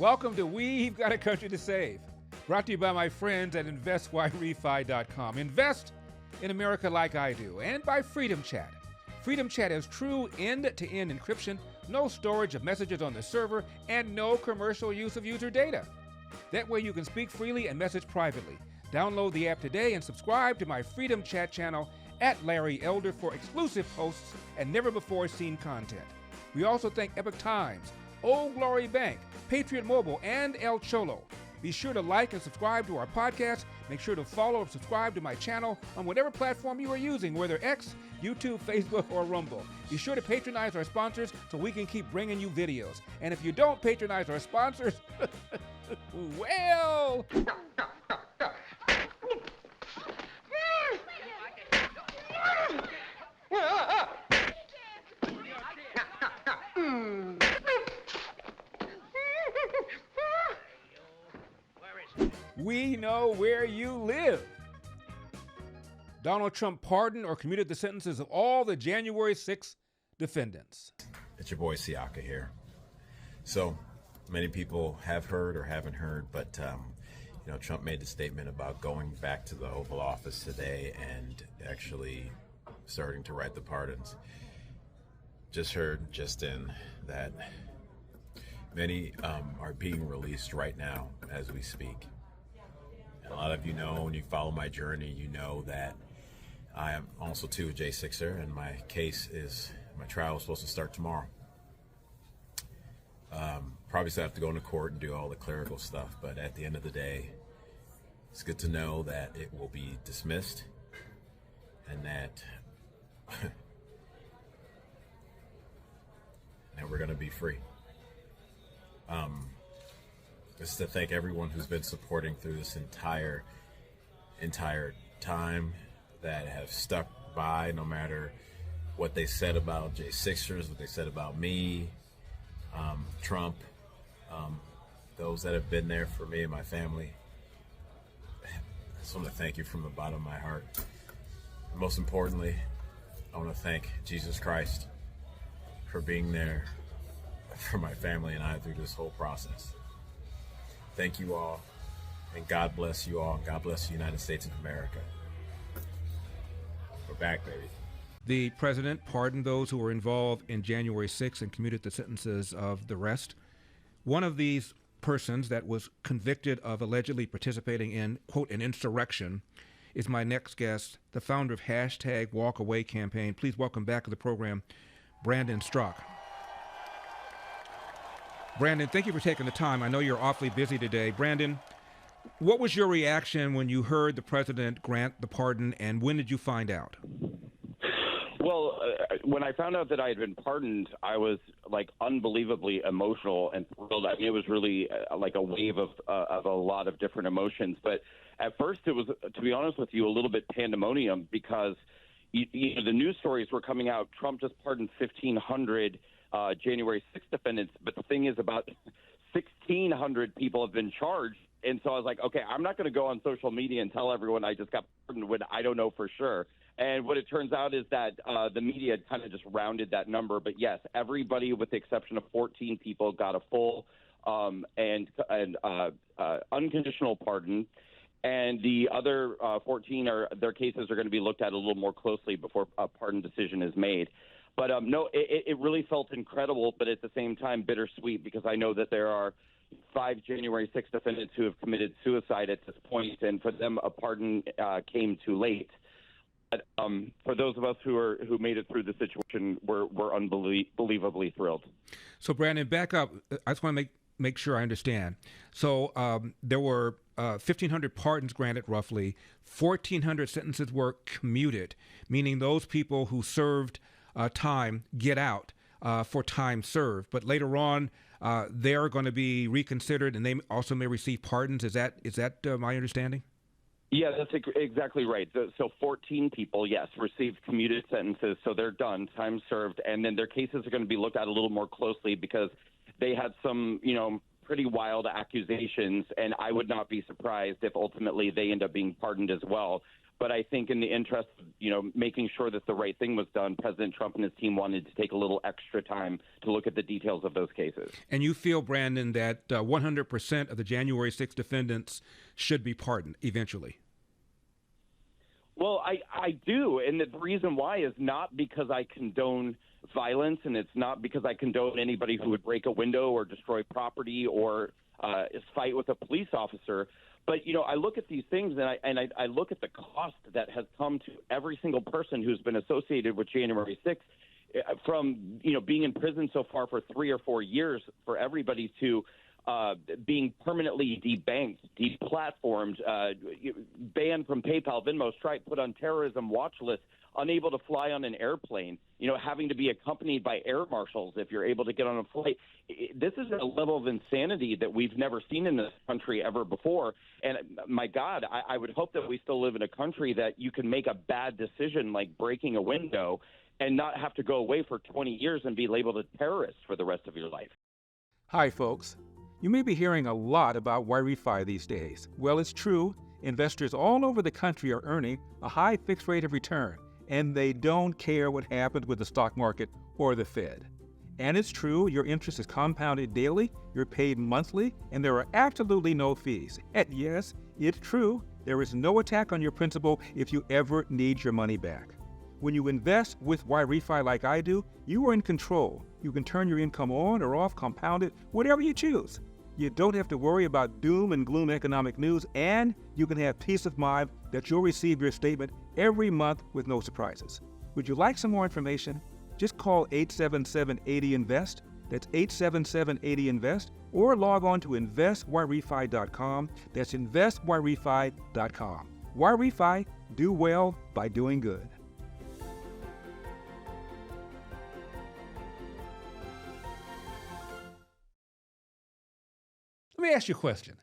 Welcome to We've Got a Country to Save, brought to you by my friends at InvestYRefy.com. Invest in America like I do, and by Freedom Chat. Freedom Chat has true end-to-end encryption, no storage of messages on the server, and no commercial use of user data. That way you can speak freely and message privately. Download the app today and subscribe to my Freedom Chat channel at Larry Elder for exclusive posts and never-before-seen content. We also thank Epic Times, Old Glory Bank, Patriot Mobile, and El Cholo. Be sure to like and subscribe to our podcast. Make sure to follow or subscribe to my channel on whatever platform you are using, whether X, YouTube, Facebook, or Rumble. Be sure to patronize our sponsors so we can keep bringing you videos. And if you don't patronize our sponsors, well... We know where you live. Donald Trump pardoned or commuted the sentences of all the January 6th defendants. It's your boy Straka here. So many people have heard or haven't heard, but Trump made the statement about going back to the Oval Office today and actually starting to write the pardons. Just heard just in that many are being released right now as we speak. And a lot of you know, when you follow my journey, you know that I am also too a J6er, and my trial is supposed to start tomorrow. Probably still have to go into court and do all the clerical stuff, but at the end of the day, it's good to know that it will be dismissed and that we're going to be free. Just to thank everyone who's been supporting through this entire time, that have stuck by no matter what they said about J6ers, what they said about me, Trump, those that have been there for me and my family. I just want to thank you from the bottom of my heart. Most importantly, I want to thank Jesus Christ for being there for my family and I through this whole process. Thank you all, and God bless you all, and God bless the United States of America. We're back, baby. The president pardoned those who were involved in January 6th and commuted the sentences of the rest. One of these persons that was convicted of allegedly participating in, quote, an insurrection is my next guest, the founder of #WalkAway campaign. Please welcome back to the program, Brandon Straka. Brandon, thank you for taking the time. I know you're awfully busy today. Brandon, what was your reaction when you heard the president grant the pardon, and when did you find out? Well, when I found out that I had been pardoned, I was unbelievably emotional and thrilled. I mean, it was really like a wave of a lot of different emotions. But at first, it was, to be honest with you, a little bit pandemonium because the news stories were coming out. Trump just pardoned 1,500 January 6th defendants, but the thing is, about 1,600 people have been charged. And so I was like, okay, I'm not going to go on social media and tell everyone I just got pardoned when I don't know for sure. And what it turns out is that the media kind of just rounded that number. But yes, everybody with the exception of 14 people got a full and unconditional pardon. And the other 14, their cases are going to be looked at a little more closely before a pardon decision is made. But no, it really felt incredible, but at the same time bittersweet, because I know that there are 5 January 6th defendants who have committed suicide at this point, and for them a pardon came too late. But for those of us who made it through the situation, we're unbelievably thrilled. So Brandon, back up. I just want to make sure I understand. So there were 1,500 pardons granted, roughly 1,400 sentences were commuted, meaning those people who served time get out for time served. But later on, they're going to be reconsidered, and they also may receive pardons. Is that my understanding? Yeah, that's exactly right. So 14 people, yes, received commuted sentences, so they're done, time served, and then their cases are going to be looked at a little more closely because they had some, pretty wild accusations, and I would not be surprised if ultimately they end up being pardoned as well. But I think in the interest of, making sure that the right thing was done, President Trump and his team wanted to take a little extra time to look at the details of those cases. And you feel, Brandon, that 100% of the January 6th defendants should be pardoned eventually? Well, I do. And the reason why is not because I condone violence, and it's not because I condone anybody who would break a window or destroy property or fight with a police officer. But, I look at these things and I look at the cost that has come to every single person who's been associated with January 6th, from, being in prison so far for 3 or 4 years, for everybody to being permanently debanked, deplatformed, banned from PayPal, Venmo, Stripe, put on terrorism watch lists, unable to fly on an airplane, having to be accompanied by air marshals if you're able to get on a flight. This is a level of insanity that we've never seen in this country ever before. And my God, I would hope that we still live in a country that you can make a bad decision like breaking a window and not have to go away for 20 years and be labeled a terrorist for the rest of your life. Hi, folks. You may be hearing a lot about Yrefy these days. Well, it's true. Investors all over the country are earning a high fixed rate of return, and they don't care what happens with the stock market or the Fed. And it's true, your interest is compounded daily, you're paid monthly, and there are absolutely no fees. And yes, it's true, there is no attack on your principal if you ever need your money back. When you invest with Yrefy like I do, you are in control. You can turn your income on or off, compound it, whatever you choose. You don't have to worry about doom and gloom economic news, and you can have peace of mind that you'll receive your statement every month with no surprises. Would you like some more information? Just call 877-80-INVEST, that's 877-80-INVEST, or log on to investyrefy.com, that's investyrefy.com. Yrefy, do well by doing good. Let me ask you a question.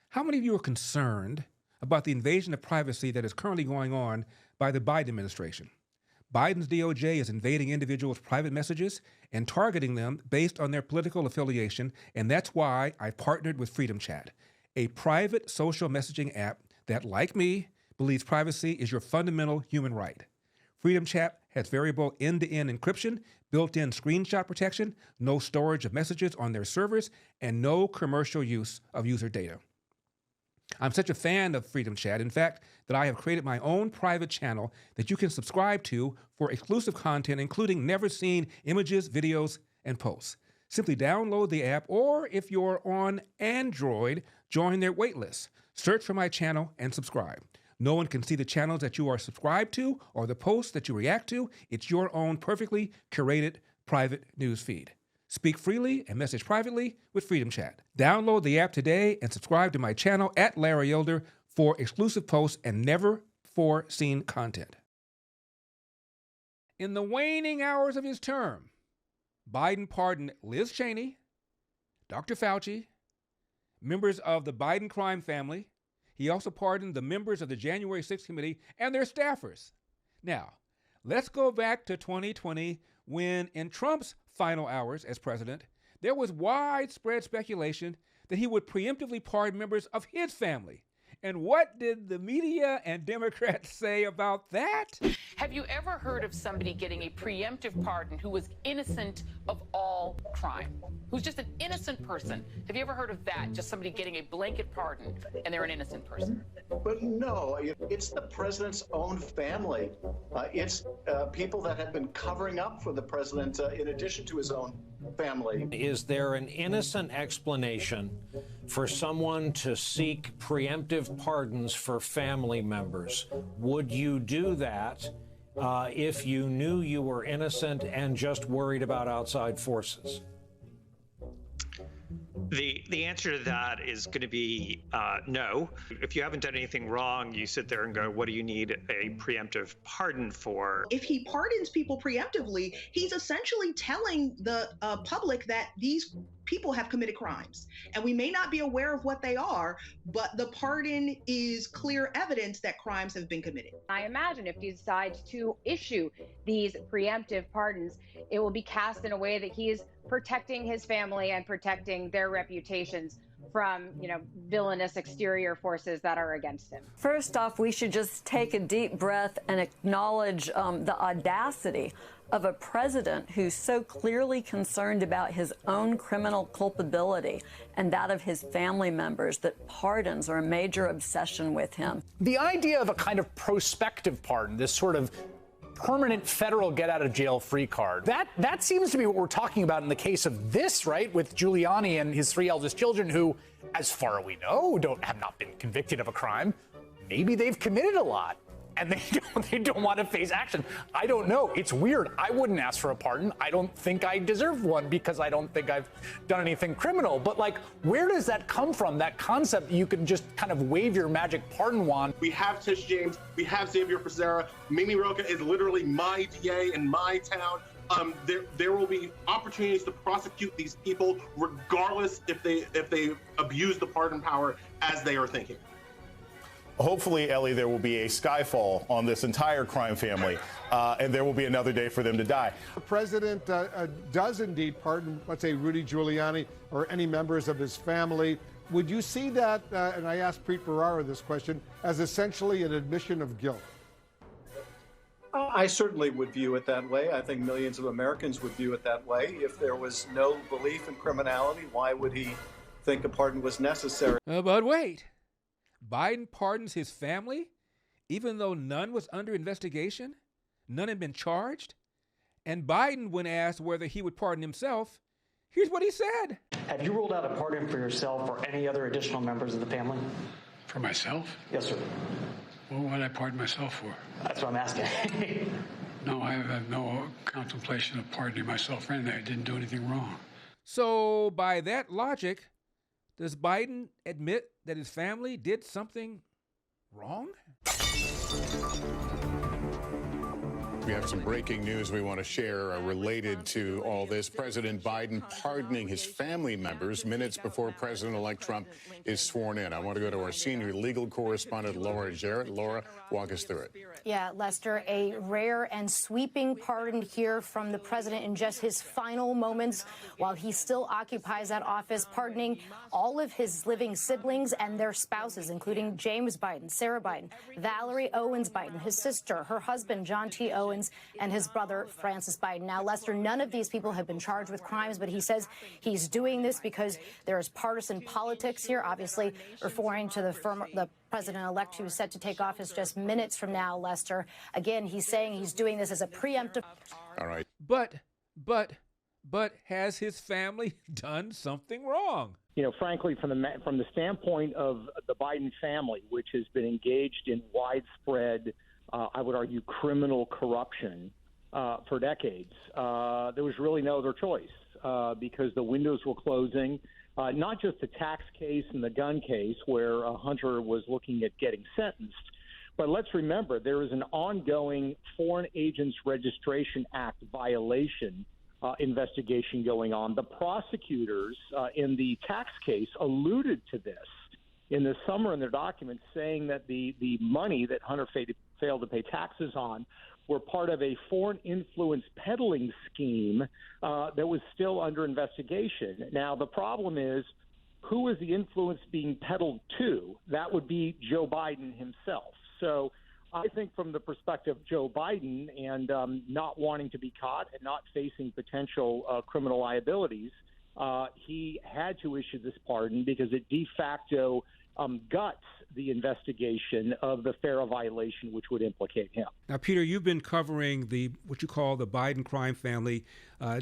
How many of you are concerned about the invasion of privacy that is currently going on by the Biden administration? Biden's DOJ is invading individuals' private messages and targeting them based on their political affiliation, and that's why I partnered with Freedom Chat, a private social messaging app that, like me, believes privacy is your fundamental human right. Freedom Chat has variable end-to-end encryption, built-in screenshot protection, no storage of messages on their servers, and no commercial use of user data. I'm such a fan of Freedom Chat, in fact, that I have created my own private channel that you can subscribe to for exclusive content, including never-seen images, videos, and posts. Simply download the app, or if you're on Android, join their waitlist. Search for my channel and subscribe. No one can see the channels that you are subscribed to or the posts that you react to. It's your own perfectly curated private news feed. Speak freely and message privately with Freedom Chat. Download the app today and subscribe to my channel at Larry Elder for exclusive posts and never-before-seen content. In the waning hours of his term, Biden pardoned Liz Cheney, Dr. Fauci, members of the Biden crime family. He also pardoned the members of the January 6th committee and their staffers. Now, let's go back to 2020 when, in Trump's final hours as president, there was widespread speculation that he would preemptively pardon members of his family. And what did the media and Democrats say about that? Have you ever heard of somebody getting a preemptive pardon who was innocent of all crime? Who's just an innocent person? Have you ever heard of that? Just somebody getting a blanket pardon and they're an innocent person? But no, it's the president's own family. It's people that have been covering up for the president in addition to his own family. Is there an innocent explanation for someone to seek preemptive pardons for family members? Would you do that if you knew you were innocent and just worried about outside forces? The answer to that is going to be no. If you haven't done anything wrong, you sit there and go, what do you need a preemptive pardon for? If he pardons people preemptively, he's essentially telling the public that these people have committed crimes. And we may not be aware of what they are, but the pardon is clear evidence that crimes have been committed. I imagine if he decides to issue these preemptive pardons, it will be cast in a way that he is protecting his family and protecting their reputations from, villainous exterior forces that are against him. First off, we should just take a deep breath and acknowledge the audacity of a president who's so clearly concerned about his own criminal culpability and that of his family members that pardons are a major obsession with him. The idea of a kind of prospective pardon, this sort of permanent federal get-out-of-jail-free card, that seems to be what we're talking about in the case of this, right, with Giuliani and his 3 eldest children who, as far as we know, have not been convicted of a crime. Maybe they've committed a lot, and they don't want to face action. I don't know. It's weird. I wouldn't ask for a pardon. I don't think I deserve one because I don't think I've done anything criminal. But, where does that come from, that concept that you can just kind of wave your magic pardon wand? We have Tish James. We have Xavier Becerra. Mimi Rocha is literally my DA in my town. There will be opportunities to prosecute these people regardless if they abuse the pardon power as they are thinking. Hopefully, Ellie, there will be a skyfall on this entire crime family, and there will be another day for them to die. The president does indeed pardon, let's say, Rudy Giuliani or any members of his family. Would you see that, and I asked Preet Bharara this question, as essentially an admission of guilt? I certainly would view it that way. I think millions of Americans would view it that way. If there was no belief in criminality, why would he think a pardon was necessary? But wait. Biden pardons his family, even though none was under investigation, none had been charged. And Biden, when asked whether he would pardon himself, here's what he said. Have you ruled out a pardon for yourself or any other additional members of the family? For myself? Yes, sir. What would I pardon myself for? That's what I'm asking. No, I have no contemplation of pardoning myself for anything. I didn't do anything wrong. So by that logic, does Biden admit that his family did something wrong? We have some breaking news we want to share related to all this. President Biden pardoning his family members minutes before President-elect Trump is sworn in. I want to go to our senior legal correspondent, Laura Jarrett. Laura, walk us through it. Yeah, Lester, a rare and sweeping pardon here from the president in just his final moments while he still occupies that office, pardoning all of his living siblings and their spouses, including James Biden, Sarah Biden, Valerie Owens Biden, his sister, her husband, John T. Owens, and his brother, Francis Biden. Now, Lester, none of these people have been charged with crimes, but he says he's doing this because there is partisan politics here, obviously referring to the president-elect who's set to take office just minutes from now, Lester. Again, he's saying he's doing this as a preemptive. All right. But has his family done something wrong? Frankly, from the standpoint of the Biden family, which has been engaged in widespread, I would argue, criminal corruption for decades, there was really no other choice because the windows were closing. Not just the tax case and the gun case where Hunter was looking at getting sentenced, but let's remember there is an ongoing Foreign Agents Registration Act violation investigation going on. The prosecutors in the tax case alluded to this in the summer in their documents, saying that the money that Hunter failed to pay taxes on were part of a foreign influence peddling scheme that was still under investigation. Now, the problem is, who is the influence being peddled to? That would be Joe Biden himself. So I think from the perspective of Joe Biden and not wanting to be caught and not facing potential criminal liabilities, he had to issue this pardon because it de facto guts the investigation of the FARA violation, which would implicate him. Now, Peter, you've been covering what you call the Biden crime family.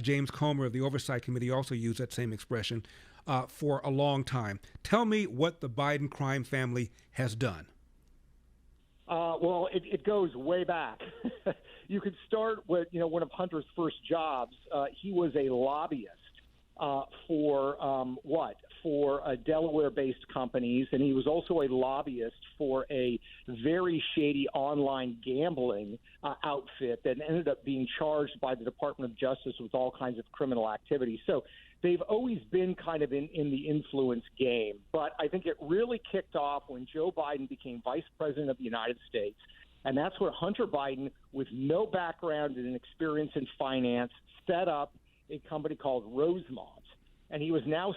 James Comer of the Oversight Committee also used that same expression for a long time. Tell me what the Biden crime family has done. Well, it goes way back. You could start with, one of Hunter's first jobs. He was a lobbyist for Delaware-based companies, and he was also a lobbyist for a very shady online gambling outfit that ended up being charged by the Department of Justice with all kinds of criminal activity. So they've always been kind of in the influence game. But I think it really kicked off when Joe Biden became vice president of the United States. And that's where Hunter Biden, with no background and experience in finance, set up a company called Rosemont. And he was now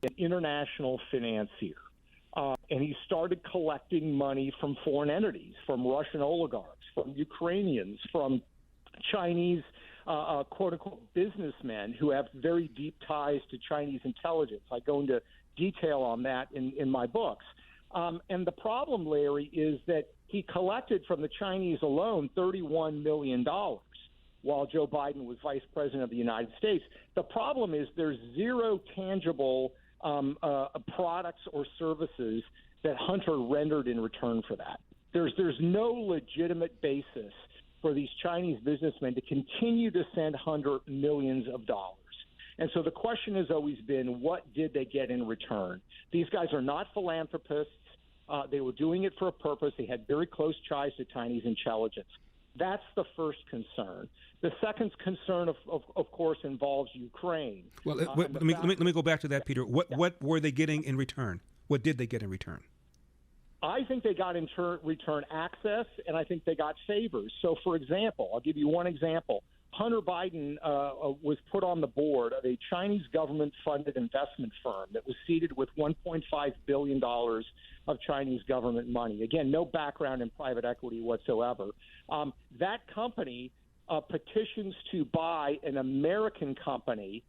an international financier. And he started collecting money from foreign entities, from Russian oligarchs, from Ukrainians, from Chinese, quote-unquote, businessmen who have very deep ties to Chinese intelligence. I go into detail on that in my books. And the problem, Larry, is that he collected from the Chinese alone $31 million while Joe Biden was vice president of the United States. The problem is there's zero tangible products or services that Hunter rendered in return for that. There's no legitimate basis for these Chinese businessmen to continue to send Hunter millions of dollars. And so the question has always been, what did they get in return? These guys are not philanthropists. They were doing it for a purpose. They had very close ties to Chinese intelligence. That's the first concern. The second concern, of course, involves Ukraine. Well, let me go back to that, Peter. What were they getting in return? What did they get in return? I think they got in return access, and I think they got favors. So, for example, I'll give you one example. Hunter Biden was put on the board of a Chinese government-funded investment firm that was seeded with $1.5 billion of Chinese government money. Again, no background in private equity whatsoever. That company petitions to buy an American company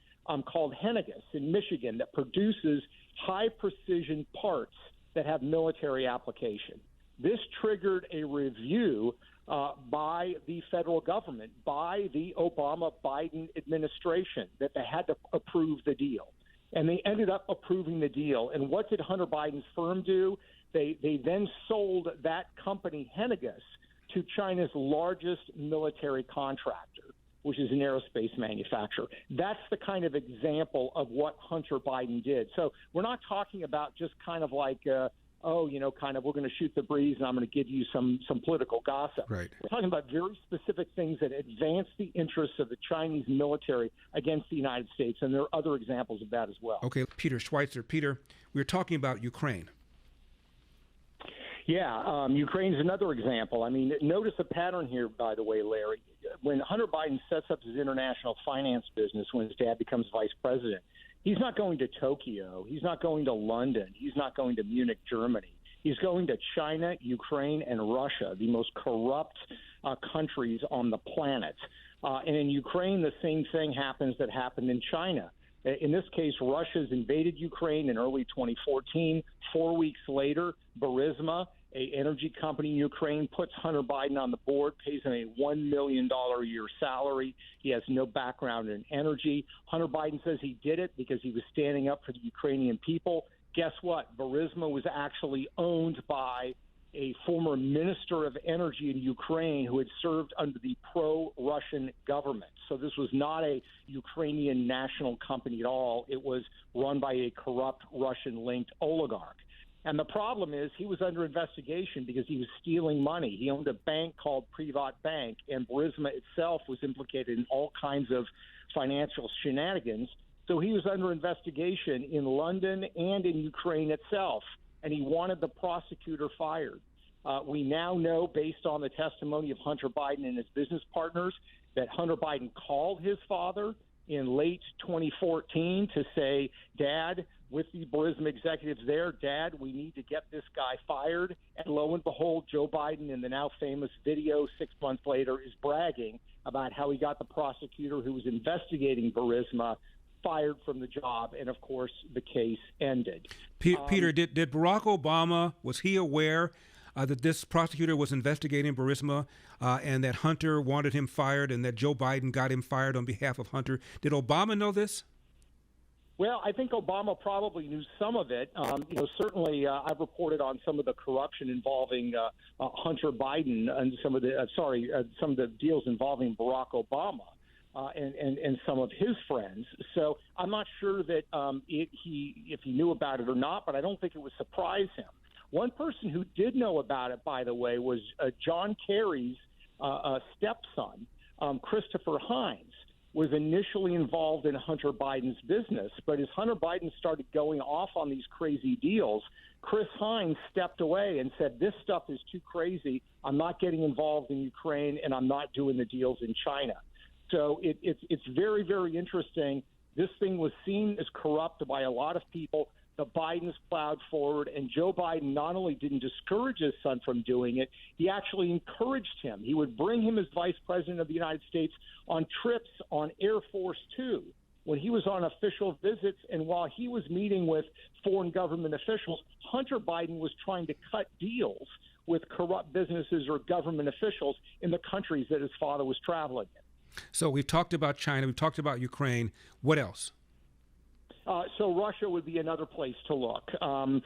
called Henniges in Michigan that produces high-precision parts that have military application. This triggered a review by the federal government, by the Obama-Biden administration, that they had to approve the deal. And they ended up approving the deal. And what did Hunter Biden's firm do? They then sold that company, Henniges, to China's largest military contractor, which is an aerospace manufacturer. That's the kind of example of what Hunter Biden did. So we're not talking about just kind of like, we're going to shoot the breeze and I'm going to give you some political gossip. Right. We're talking about very specific things that advance the interests of the Chinese military against the United States, and there are other examples of that as well. Okay, Peter Schweitzer. Peter, we're talking about Ukraine. Yeah, Ukraine's another example. I mean, notice a pattern here, by the way, Larry. When Hunter Biden sets up his international finance business when his dad becomes vice president, he's not going to Tokyo. He's not going to London. He's not going to Munich, Germany. He's going to China, Ukraine, and Russia, the most corrupt countries on the planet. And in Ukraine, the same thing happens that happened in China. In this case, Russia's invaded Ukraine in early 2014. 4 weeks later, Burisma, an energy company in Ukraine, puts Hunter Biden on the board, pays him a $1 million a year salary. He has no background in energy. Hunter Biden says he did it because he was standing up for the Ukrainian people. Guess what? Burisma was actually owned by a former minister of energy in Ukraine who had served under the pro-Russian government. So this was not a Ukrainian national company at all. It was run by a corrupt Russian-linked oligarch. And the problem is he was under investigation because he was stealing money. He owned a bank called Privat Bank, and Burisma itself was implicated in all kinds of financial shenanigans. So he was under investigation in London and in Ukraine itself, and he wanted the prosecutor fired. We now know, based on the testimony of Hunter Biden and his business partners, that Hunter Biden called his father in late 2014 to say, Dad, with the Burisma executives there, Dad, we need to get this guy fired. And lo and behold, Joe Biden, in the now famous video 6 months later, is bragging about how he got the prosecutor who was investigating Burisma fired from the job. And, of course, the case ended. Peter, did Barack Obama, was he aware that this prosecutor was investigating Burisma and that Hunter wanted him fired and that Joe Biden got him fired on behalf of Hunter? Did Obama know this? Well, I think Obama probably knew some of it. Certainly I've reported on some of the corruption involving Hunter Biden and some of the deals involving Barack Obama and some of his friends. So I'm not sure that if he knew about it or not, but I don't think it would surprise him. One person who did know about it, by the way, was John Kerry's stepson, Christopher Hines, was initially involved in Hunter Biden's business. But as Hunter Biden started going off on these crazy deals, Chris Hines stepped away and said, this stuff is too crazy. I'm not getting involved in Ukraine, and I'm not doing the deals in China. So it's very, very interesting This thing was seen as corrupt by a lot of people. The Bidens plowed forward, and Joe Biden not only didn't discourage his son from doing it, he actually encouraged him. He would bring him as vice president of the United States on trips on Air Force Two when he was on official visits, and while he was meeting with foreign government officials, Hunter Biden was trying to cut deals with corrupt businesses or government officials in the countries that his father was traveling in. So we've talked about China, we've talked about Ukraine. What else? So Russia would be another place to look. You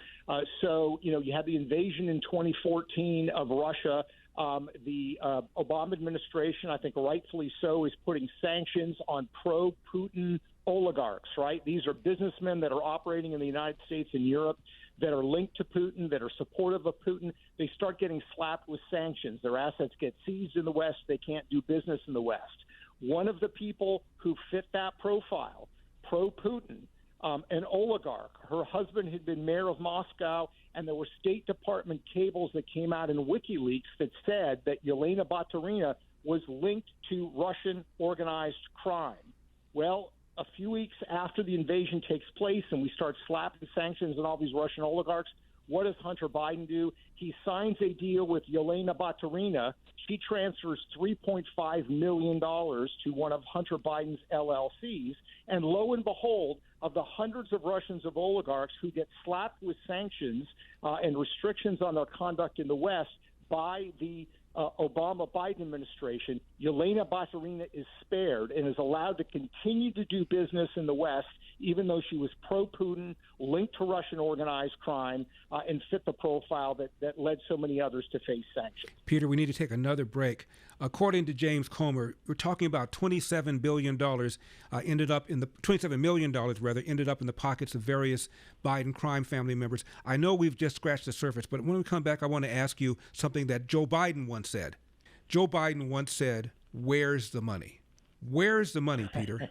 had the invasion in 2014 of Russia. The Obama administration, I think rightfully so, is putting sanctions on pro-Putin oligarchs, right? These are businessmen that are operating in the United States and Europe that are linked to Putin, that are supportive of Putin. They start getting slapped with sanctions. Their assets get seized in the West. They can't do business in the West. One of the people who fit that profile, pro-Putin, an oligarch. Her husband had been mayor of Moscow, and there were State Department cables that came out in WikiLeaks that said that Yelena Baturina was linked to Russian organized crime. Well, a few weeks after the invasion takes place and we start slapping sanctions on all these Russian oligarchs, what does Hunter Biden do? He signs a deal with Yelena Baturina. She transfers $3.5 million to one of Hunter Biden's LLCs. And lo and behold, of the hundreds of Russians of oligarchs who get slapped with sanctions and restrictions on their conduct in the West by the Obama-Biden administration, Yelena Baturina is spared and is allowed to continue to do business in the West, even though she was pro-Putin, linked to Russian organized crime, and fit the profile that led so many others to face sanctions. Peter, we need to take another break. According to James Comer, we're talking about $27 billion $27 million ended up in the pockets of various Biden crime family members. I know we've just scratched the surface, but when we come back, I want to ask you something that Joe Biden once said. Joe Biden once said, "Where's the money?" Where's the money, Peter?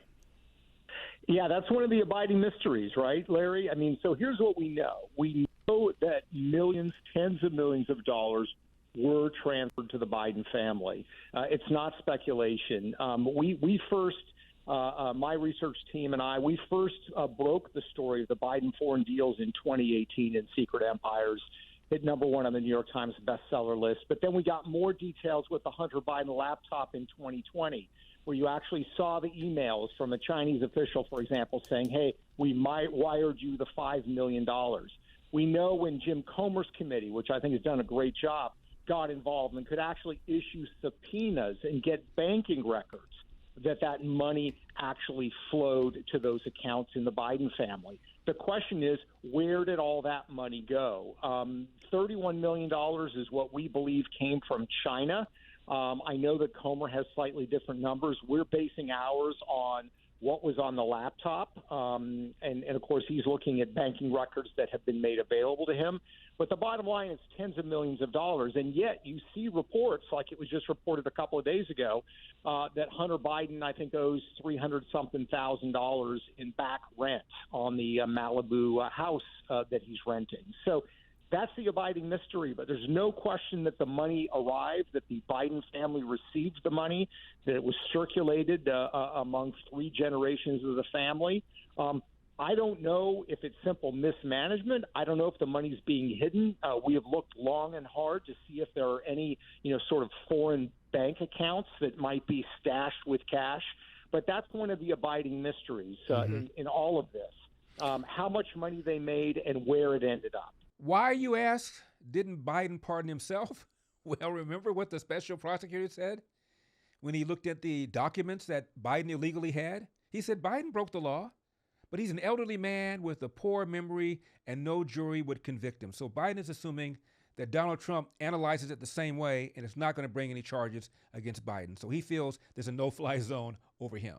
Yeah, that's one of the abiding mysteries, right, Larry? I mean, so here's what we know. We know that millions, tens of millions of dollars were transferred to the Biden family. It's not speculation. We first, my research team and I, we first broke the story of the Biden foreign deals in 2018 in Secret Empires. Hit number one on the New York Times bestseller list. But then we got more details with the Hunter Biden laptop in 2020, where you actually saw the emails from a Chinese official, for example, saying, hey, we wired you the $5 million. We know when Jim Comer's committee, which I think has done a great job, got involved and could actually issue subpoenas and get banking records, that money actually flowed to those accounts in the Biden family. The question is, where did all that money go? $31 million is what we believe came from China. I know that Comer has slightly different numbers. We're basing ours on what was on the laptop. And of course, he's looking at banking records that have been made available to him. But the bottom line is tens of millions of dollars. And yet you see reports, like it was just reported a couple of days ago, that Hunter Biden, I think, owes $300-something thousand in back rent on the Malibu house that he's renting. So that's the abiding mystery, but there's no question that the money arrived, that the Biden family received the money, that it was circulated among three generations of the family. I don't know if it's simple mismanagement. I don't know if the money's being hidden. We have looked long and hard to see if there are any, sort of foreign bank accounts that might be stashed with cash. But that's one of the abiding mysteries in all of this, how much money they made and where it ended up. Why, you ask, didn't Biden pardon himself? Well, remember what the special prosecutor said when he looked at the documents that Biden illegally had? He said Biden broke the law, but he's an elderly man with a poor memory and no jury would convict him. So Biden is assuming that Donald Trump analyzes it the same way and is not going to bring any charges against Biden. So he feels there's a no-fly zone over him.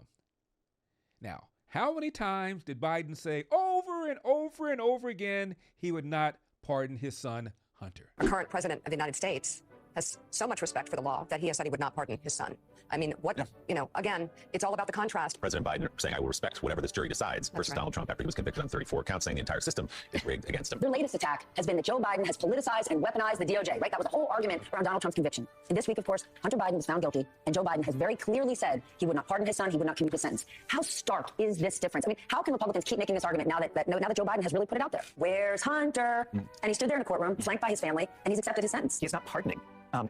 Now, how many times did Biden say over and over and over again he would not pardon his son, Hunter? Our current president of the United States has so much respect for the law that he has said he would not pardon his son. I mean, again, it's all about the contrast. President Biden saying, I will respect whatever this jury decides, versus Donald Trump after he was convicted on 34 counts, saying the entire system is rigged against him. Their latest attack has been that Joe Biden has politicized and weaponized the DOJ, right? That was the whole argument around Donald Trump's conviction. And this week, of course, Hunter Biden was found guilty, and Joe Biden has very clearly said he would not pardon his son, he would not commute the sentence. How stark is this difference? I mean, how can Republicans keep making this argument now that Joe Biden has really put it out there? Where's Hunter? And he stood there in a courtroom, flanked by his family, and he's accepted his sentence. He's not pardoning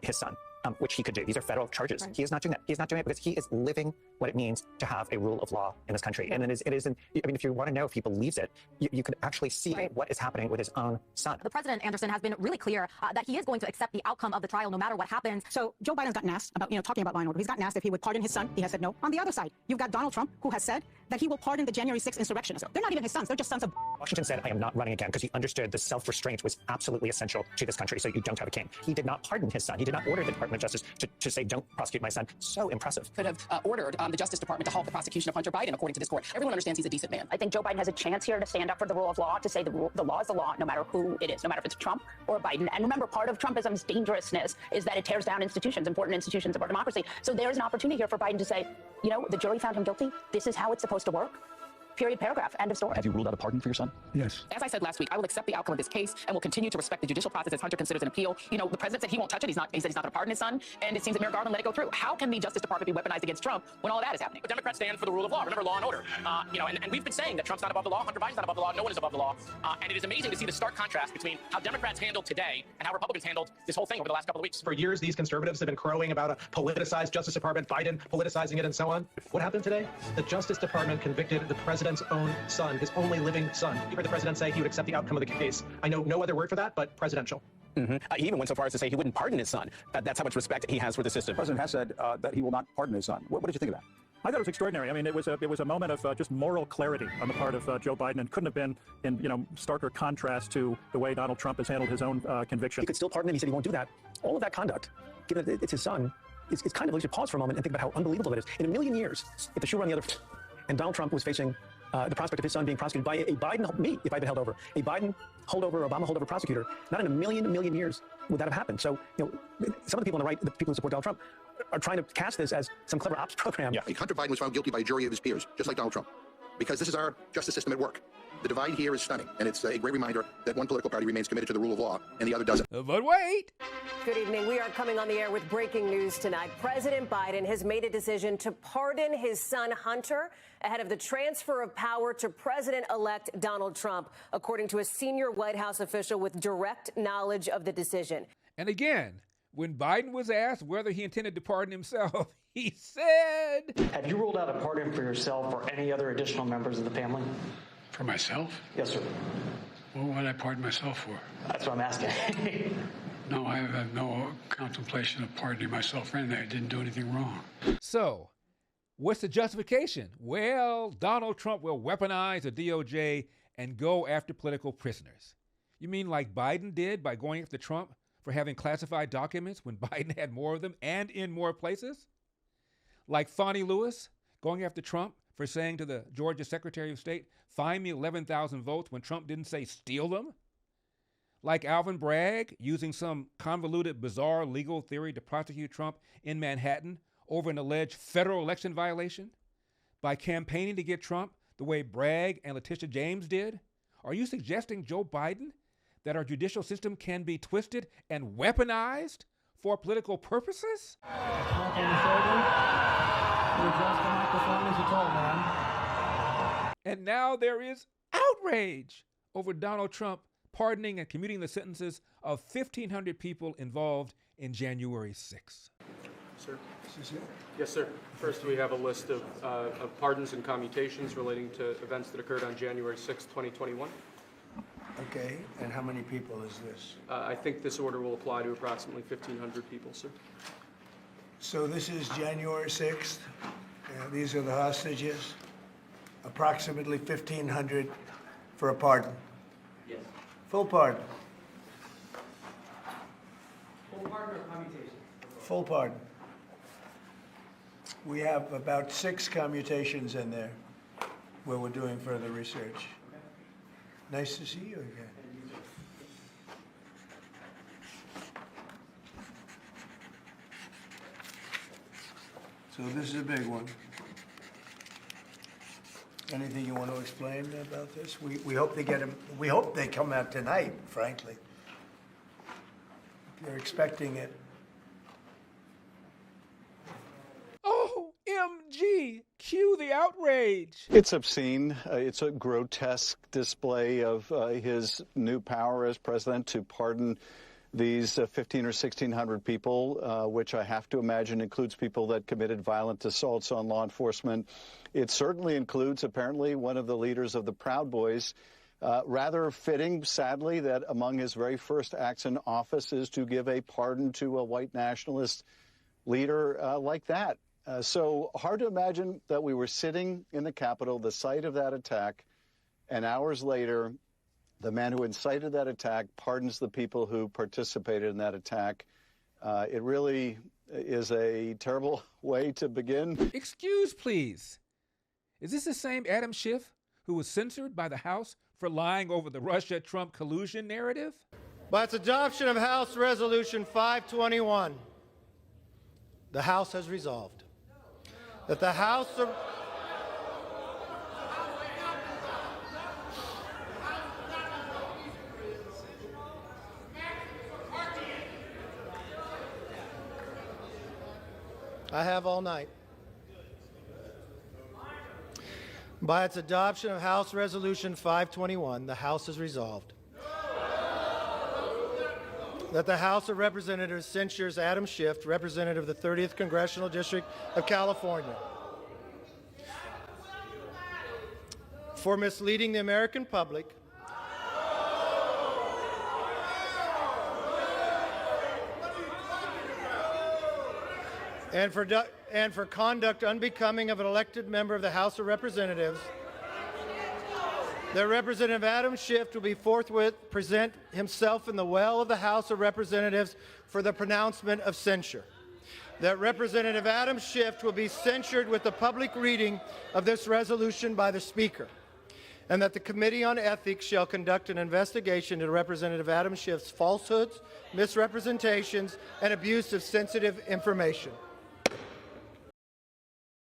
his son. Which he could do. These are federal charges. Right. He is not doing that. He's not doing it because he is living what it means to have a rule of law in this country. Yeah. And it isn't, I mean, if you want to know if he believes it, you can actually see what is happening with his own son. The president, Anderson, has been really clear that he is going to accept the outcome of the trial no matter what happens. So Joe Biden's gotten asked about, talking about law and order. He's gotten asked if he would pardon his son. He has said no. On the other side, you've got Donald Trump, who has said that he will pardon the January 6th insurrectionists. They're not even his sons. They're just sons of... Washington said, I am not running again, because he understood the self-restraint was absolutely essential to this country, so you don't have a king. He did not pardon his son. He did not order the Department of Justice to say, don't prosecute my son. So impressive. Could have ordered the Justice Department to halt the prosecution of Hunter Biden, according to this court. Everyone understands he's a decent man. I think Joe Biden has a chance here to stand up for the rule of law, to say the law is the law, no matter who it is, no matter if it's Trump or Biden. And remember, part of Trumpism's dangerousness is that it tears down institutions, important institutions of our democracy. So there's an opportunity here for Biden to say, the jury found him guilty. This is how it's supposed to work. Period, paragraph, end of story. Have you ruled out a pardon for your son? Yes. As I said last week, I will accept the outcome of this case and will continue to respect the judicial process as Hunter considers an appeal. The president said he won't touch it. He said he's not going to pardon his son. And it seems that Merrick Garland let it go through. How can the Justice Department be weaponized against Trump when all of that is happening? But Democrats stand for the rule of law. Remember, law and order. And we've been saying that Trump's not above the law, Hunter Biden's not above the law, no one is above the law. And it is amazing to see the stark contrast between how Democrats handled today and how Republicans handled this whole thing over the last couple of weeks. For years, these conservatives have been crowing about a politicized Justice Department, Biden politicizing it and so on. What happened today? The Justice Department convicted the president's own son, his only living son. You heard the president say he would accept the outcome of the case. I know no other word for that, but presidential. Mm-hmm. He even went so far as to say he wouldn't pardon his son. That's how much respect he has for the system. The president has said that he will not pardon his son. What did you think of that? I thought it was extraordinary. I mean, it was a moment of just moral clarity on the part of Joe Biden, and couldn't have been in starker contrast to the way Donald Trump has handled his own conviction. He could still pardon him. He said he won't do that. All of that conduct, given that it's his son, it's kind of, we should pause for a moment and think about how unbelievable it is. In a million years, if the shoe were on the other foot, and Donald Trump was facing the prospect of his son being prosecuted by a Biden, me, if I'd been held over, a Biden holdover, Obama holdover prosecutor, not in a million years would that have happened. So, some of the people on the right, the people who support Donald Trump, are trying to cast this as some clever ops program. Yeah. Hunter Biden was found guilty by a jury of his peers, just like Donald Trump, because this is our justice system at work. The divide here is stunning, and it's a great reminder that one political party remains committed to the rule of law and the other doesn't. But wait! Good evening. We are coming on the air with breaking news tonight. President Biden has made a decision to pardon his son Hunter ahead of the transfer of power to President-elect Donald Trump, according to a senior White House official with direct knowledge of the decision. And again, when Biden was asked whether he intended to pardon himself, he said... Have you ruled out a pardon for yourself or any other additional members of the family? For myself? Yes, sir. What would I pardon myself for? That's what I'm asking. No, I have no contemplation of pardoning myself for anything. I didn't do anything wrong. So, what's the justification? Well, Donald Trump will weaponize the DOJ and go after political prisoners. You mean like Biden did by going after Trump for having classified documents when Biden had more of them and in more places? Like Fonnie Lewis going after Trump for saying to the Georgia Secretary of State, find me 11,000 votes when Trump didn't say steal them? Like Alvin Bragg using some convoluted, bizarre legal theory to prosecute Trump in Manhattan over an alleged federal election violation? By campaigning to get Trump the way Bragg and Letitia James did? Are you suggesting, Joe Biden, that our judicial system can be twisted and weaponized for political purposes? And now there is outrage over Donald Trump pardoning and commuting the sentences of 1,500 people involved in January 6th. Sir? Yes, sir. First, we have a list of pardons and commutations relating to events that occurred on January 6th, 2021. Okay, and how many people is this? I think this order will apply to approximately 1,500 people, sir. So this is January 6th. These are the hostages. Approximately 1,500 for a pardon. Yes. Full pardon. Full pardon or commutation? Full pardon. We have about 6 commutations in there where we're doing further research. Nice to see you again. So this is a big one. Anything you want to explain about this? We hope they get him. We hope they come out tonight, frankly. They're expecting it. OMG! Cue the outrage. It's obscene. It's a grotesque display of his new power as president to pardon these 1,500 or 1,600 people, which I have to imagine includes people that committed violent assaults on law enforcement. It certainly includes, apparently, one of the leaders of the Proud Boys. Rather fitting, sadly, that among his very first acts in office is to give a pardon to a white nationalist leader like that. So hard to imagine that we were sitting in the Capitol, the site of that attack, and hours later, the man who incited that attack pardons the people who participated in that attack. It really is a terrible way to begin. Excuse, please. Is this the same Adam Schiff who was censored by the House for lying over the Russia-Trump collusion narrative? By its adoption of House Resolution 521, the House has resolved that the House of... I have all night. By its adoption of House Resolution 521, the House has resolved that the House of Representatives censures Adam Schiff, representative of the 30th Congressional District of California, for misleading the American public and for conduct unbecoming of an elected member of the House of Representatives. That Representative Adam Schiff will be forthwith present himself in the well of the House of Representatives for the pronouncement of censure. That Representative Adam Schiff will be censured with the public reading of this resolution by the Speaker. And that the Committee on Ethics shall conduct an investigation into Representative Adam Schiff's falsehoods, misrepresentations, and abuse of sensitive information.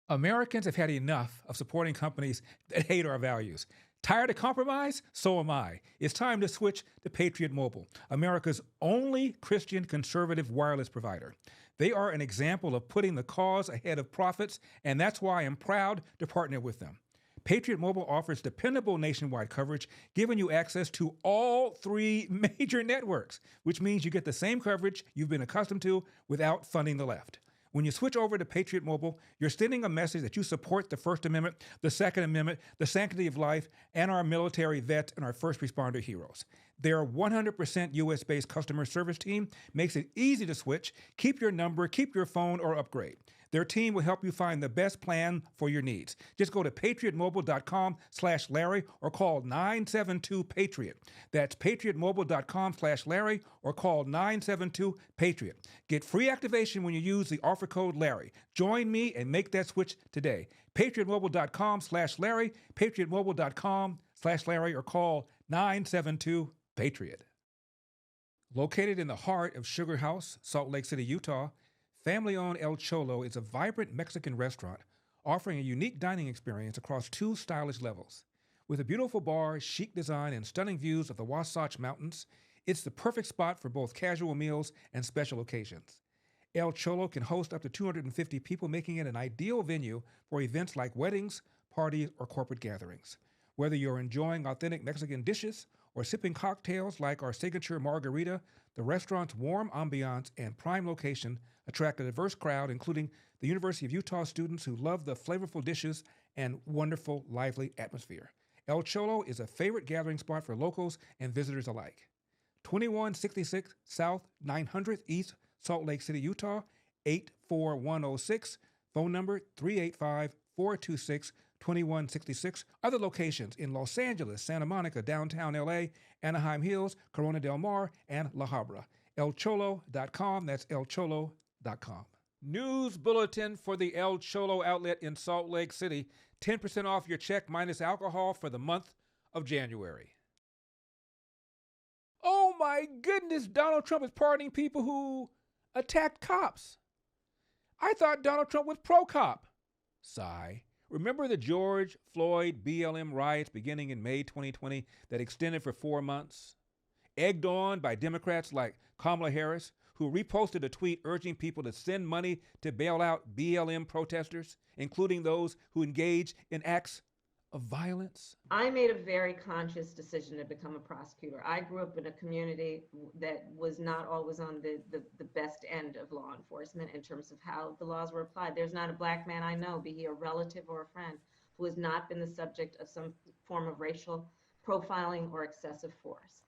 Americans have had enough of supporting companies that hate our values. Tired of compromise? So am I. It's time to switch to Patriot Mobile, America's only Christian conservative wireless provider. They are an example of putting the cause ahead of profits, and that's why I'm proud to partner with them. Patriot Mobile offers dependable nationwide coverage, giving you access to all 3 major networks, which means you get the same coverage you've been accustomed to without funding the left. When you switch over to Patriot Mobile, you're sending a message that you support the First Amendment, the Second Amendment, the sanctity of life, and our military vets and our first responder heroes. Their 100% U.S.-based customer service team makes it easy to switch, keep your number, keep your phone, or upgrade. Their team will help you find the best plan for your needs. Just go to patriotmobile.com/Larry or call 972-PATRIOT. That's patriotmobile.com/Larry or call 972-PATRIOT. Get free activation when you use the offer code Larry. Join me and make that switch today. patriotmobile.com/Larry, patriotmobile.com/Larry or call 972-PATRIOT. Located in the heart of Sugar House, Salt Lake City, Utah, family-owned El Cholo is a vibrant Mexican restaurant offering a unique dining experience across 2 stylish levels. With a beautiful bar, chic design, and stunning views of the Wasatch Mountains, it's the perfect spot for both casual meals and special occasions. El Cholo can host up to 250 people, making it an ideal venue for events like weddings, parties, or corporate gatherings. Whether you're enjoying authentic Mexican dishes or sipping cocktails like our signature margarita, the restaurant's warm ambiance and prime location attract a diverse crowd, including the University of Utah students who love the flavorful dishes and wonderful, lively atmosphere. El Cholo is a favorite gathering spot for locals and visitors alike. 2166 South 900th East, Salt Lake City, Utah, 84106. Phone number 385-426-2166. Other locations in Los Angeles, Santa Monica, downtown LA, Anaheim Hills, Corona del Mar, and La Habra. elcholo.com. That's elcholo.com. News bulletin for the El Cholo outlet in Salt Lake City. 10% off your check minus alcohol for the month of January. Oh my goodness, Donald Trump is pardoning people who attacked cops. I thought Donald Trump was pro-cop. Sigh. Remember the George Floyd BLM riots beginning in May 2020 that extended for 4 months? Egged on by Democrats like Kamala Harris, who reposted a tweet urging people to send money to bail out BLM protesters, including those who engage in acts of violence? I made a very conscious decision to become a prosecutor. I grew up in a community that was not always on the best end of law enforcement in terms of how the laws were applied. There's not a black man I know, be he a relative or a friend, who has not been the subject of some form of racial profiling or excessive force.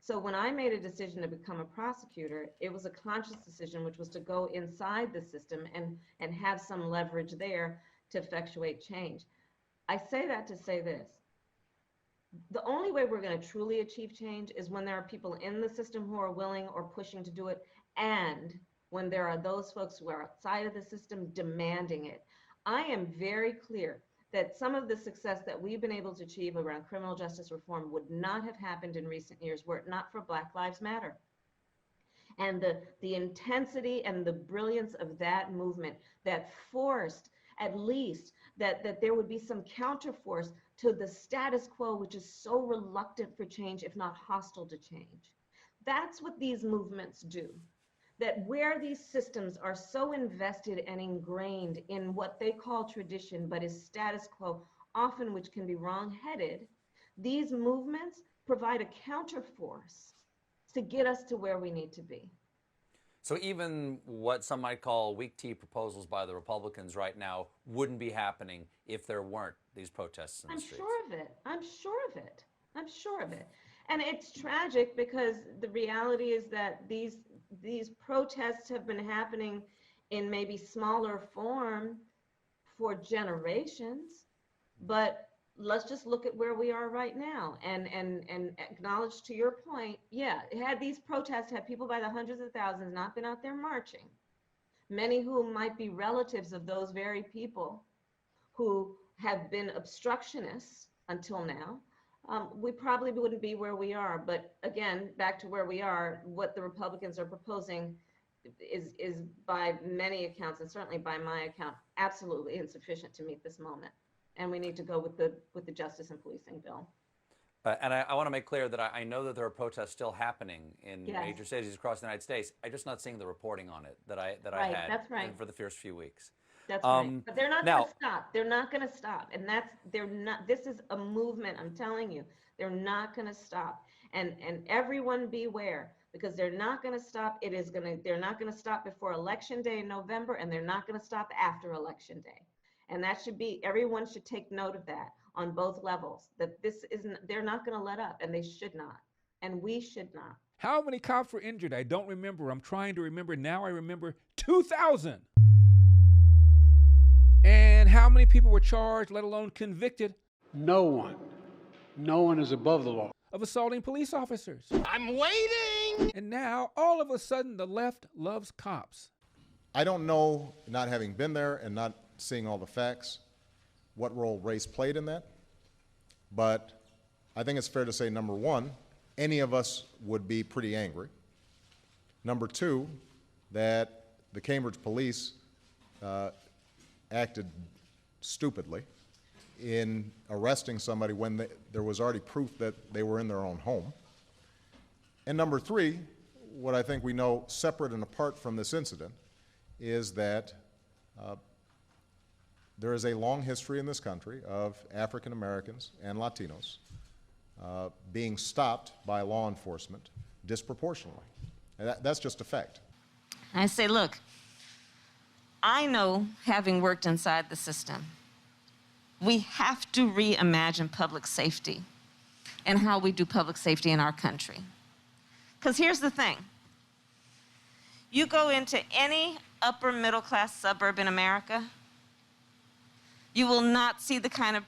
So when I made a decision to become a prosecutor, it was a conscious decision, which was to go inside the system and have some leverage there to effectuate change. I say that to say this. The only way we're going to truly achieve change is when there are people in the system who are willing or pushing to do it, and when there are those folks who are outside of the system demanding it. I am very clear that some of the success that we've been able to achieve around criminal justice reform would not have happened in recent years were it not for Black Lives Matter. And the intensity and the brilliance of that movement that forced at least that there would be some counterforce to the status quo, which is so reluctant for change, if not hostile to change. That's what these movements do. That where these systems are so invested and ingrained in what they call tradition, but is status quo, often which can be wrong-headed, these movements provide a counterforce to get us to where we need to be. So even what some might call weak tea proposals by the Republicans right now wouldn't be happening if there weren't these protests in the streets. I'm sure of it. I'm sure of it. I'm sure of it. And it's tragic because the reality is that these protests have been happening in maybe smaller form for generations, but let's just look at where we are right now and acknowledge, to your point, yeah, had these protests, had people by the hundreds of thousands not been out there marching, many who might be relatives of those very people who have been obstructionists until now, we probably wouldn't be where we are. But again, back to where we are, what the Republicans are proposing is by many accounts, and certainly by my account, absolutely insufficient to meet this moment. And we need to go with the Justice and Policing bill. And I want to make clear that I know that there are protests still happening in Yes. major cities across the United States. I'm just not seeing the reporting on it that I Right, had that's right. for the first few weeks. That's right. But they're not now, going to stop. They're not going to stop. And they're not, this is a movement, I'm telling you. They're not going to stop. And everyone beware, because they're not going to stop. They're not going to stop before Election Day in November, and they're not going to stop after Election Day. And that should be, everyone should take note of that on both levels, that this isn't, they're not going to let up, and they should not. And we should not. How many cops were injured? I don't remember. I'm trying to remember. Now I remember 2,000. And how many people were charged, let alone convicted? No one. No one is above the law. Of assaulting police officers. I'm waiting! And now, all of a sudden, the left loves cops. I don't know, not having been there and not seeing all the facts, what role race played in that. But I think it's fair to say, number one, any of us would be pretty angry. Number two, that the Cambridge police acted stupidly in arresting somebody when there was already proof that they were in their own home. And number three, what I think we know separate and apart from this incident is that there is a long history in this country of African Americans and Latinos being stopped by law enforcement disproportionately. And that's just a fact. I say, look, I know, having worked inside the system, we have to reimagine public safety and how we do public safety in our country. Because here's the thing. You go into any upper middle class suburb in America, you will not see the kind of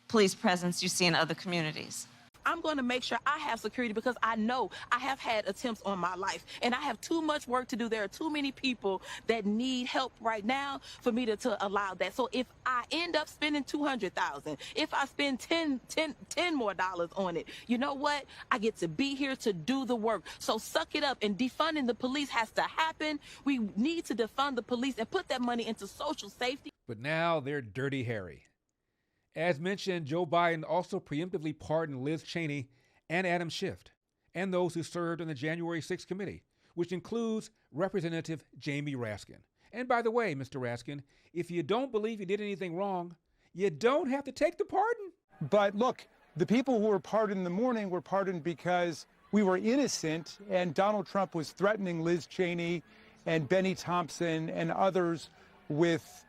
police presence you see in other communities. I'm going to make sure I have security because I know I have had attempts on my life and I have too much work to do. There are too many people that need help right now for me to allow that. So if I end up spending $200,000, if I spend $10 more on it, you know what? I get to be here to do the work. So suck it up, and defunding the police has to happen. We need to defund the police and put that money into social safety. But now they're Dirty Harry. As mentioned, Joe Biden also preemptively pardoned Liz Cheney and Adam Schiff, and those who served on the January 6th committee, which includes Representative Jamie Raskin. And by the way, Mr. Raskin, if you don't believe you did anything wrong, you don't have to take the pardon. But look, the people who were pardoned in the morning were pardoned because we were innocent, and Donald Trump was threatening Liz Cheney and Benny Thompson and others with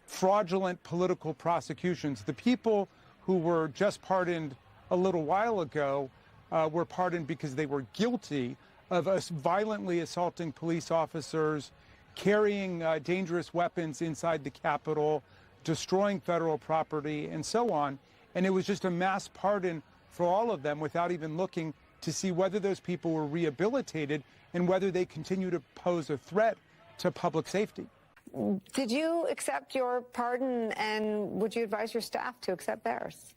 fraudulent political prosecutions. The people who were just pardoned a little while ago were pardoned because they were guilty of us violently assaulting police officers, carrying dangerous weapons inside the Capitol, destroying federal property, and so on. And it was just a mass pardon for all of them without even looking to see whether those people were rehabilitated and whether they continue to pose a threat to public safety. Did you accept your pardon, and would you advise your staff to accept theirs?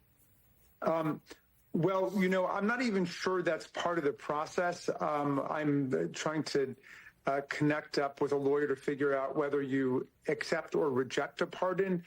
Well, you know, I'm not even sure that's part of the process. I'm trying to connect up with a lawyer to figure out whether you accept or reject a pardon,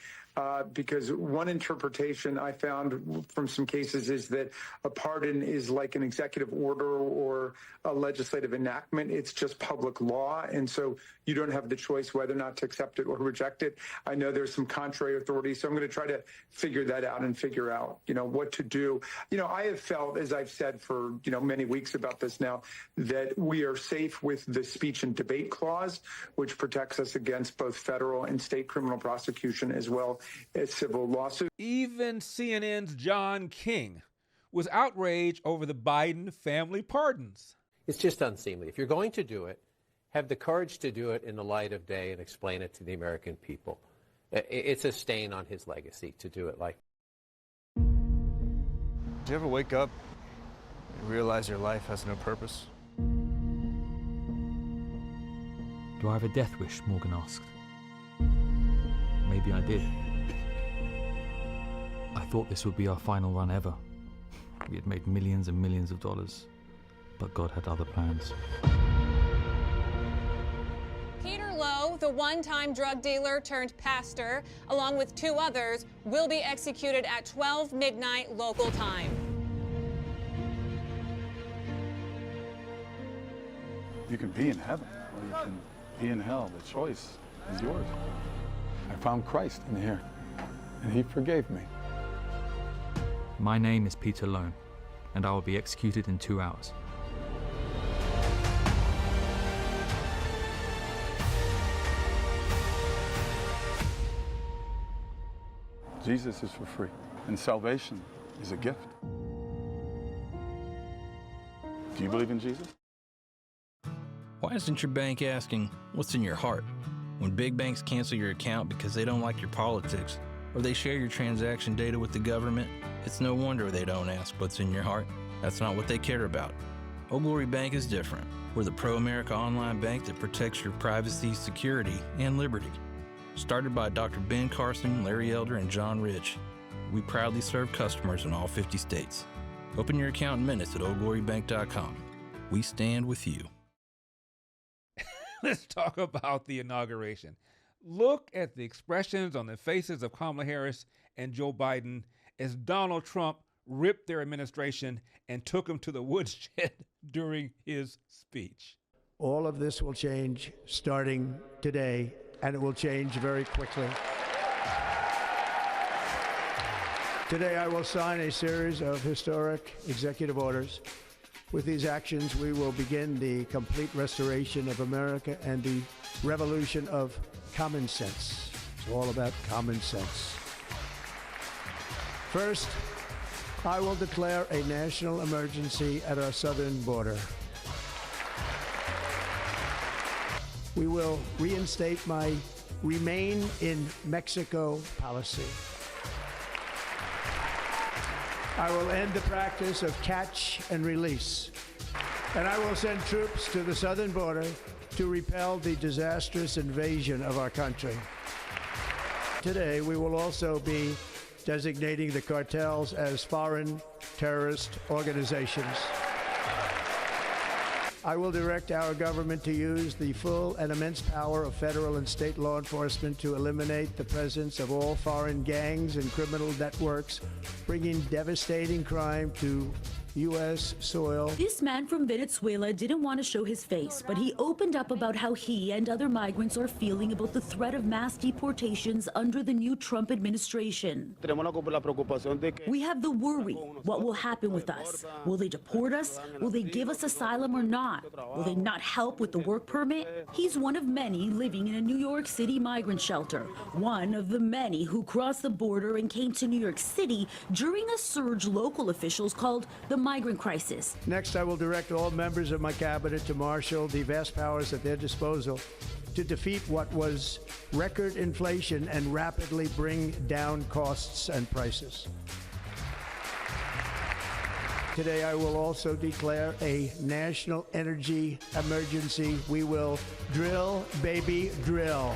because one interpretation I found from some cases is that a pardon is like an executive order or a legislative enactment. It's just public law, and so you don't have the choice whether or not to accept it or reject it. I know there's some contrary authority, so I'm going to try to figure that out and figure out, you know, what to do. You know, I have felt, as I've said for, you know, many weeks about this now, that we are safe with the speech and debate clause, which protects us against both federal and state criminal prosecution as well as civil lawsuits. Even CNN's John King was outraged over the Biden family pardons. It's just unseemly. If you're going to do it, have the courage to do it in the light of day and explain it to the American people. It's a stain on his legacy to do it like that. Do you ever wake up and realize your life has no purpose? Do I have a death wish? Morgan asked. Maybe I did. I thought this would be our final run ever. We had made millions and millions of dollars, but God had other plans. Peter Lowe, the one-time drug dealer turned pastor, along with two others, will be executed at 12 midnight local time. You can be in heaven, or you can be in hell. The choice is yours. I found Christ in here, and he forgave me. My name is Peter Lowe, and I will be executed in 2 hours. Jesus is for free, and salvation is a gift. Do you believe in Jesus? Why isn't your bank asking what's in your heart? When big banks cancel your account because they don't like your politics, or they share your transaction data with the government, it's no wonder they don't ask what's in your heart. That's not what they care about. Old Glory Bank is different. We're the pro-America online bank that protects your privacy, security, and liberty. Started by Dr. Ben Carson, Larry Elder, and John Rich, we proudly serve customers in all 50 states. Open your account in minutes at oldglorybank.com. We stand with you. Let's talk about the inauguration. Look at the expressions on the faces of Kamala Harris and Joe Biden as Donald Trump ripped their administration and took them to the woodshed during his speech. All of this will change starting today, and it will change very quickly. Today, I will sign a series of historic executive orders. With these actions, we will begin the complete restoration of America and the revolution of common sense. It's all about common sense. First, I will declare a national emergency at our southern border. We will reinstate my Remain in Mexico policy. I will end the practice of catch and release. And I will send troops to the southern border to repel the disastrous invasion of our country. Today, we will also be designating the cartels as foreign terrorist organizations. I will direct our government to use the full and immense power of federal and state law enforcement to eliminate the presence of all foreign gangs and criminal networks, bringing devastating crime to U.S. soil. This man from Venezuela didn't want to show his face, but he opened up about how he and other migrants are feeling about the threat of mass deportations under the new Trump administration. We have the worry. What will happen with us? Will they deport us? Will they give us asylum or not? Will they not help with the work permit? He's one of many living in a New York City migrant shelter, one of the many who crossed the border and came to New York City during a surge local officials called the migrant crisis. Next, I will direct all members of my cabinet to marshal the vast powers at their disposal to defeat what was record inflation and rapidly bring down costs and prices. Today, I will also declare a national energy emergency. We will drill, baby, drill.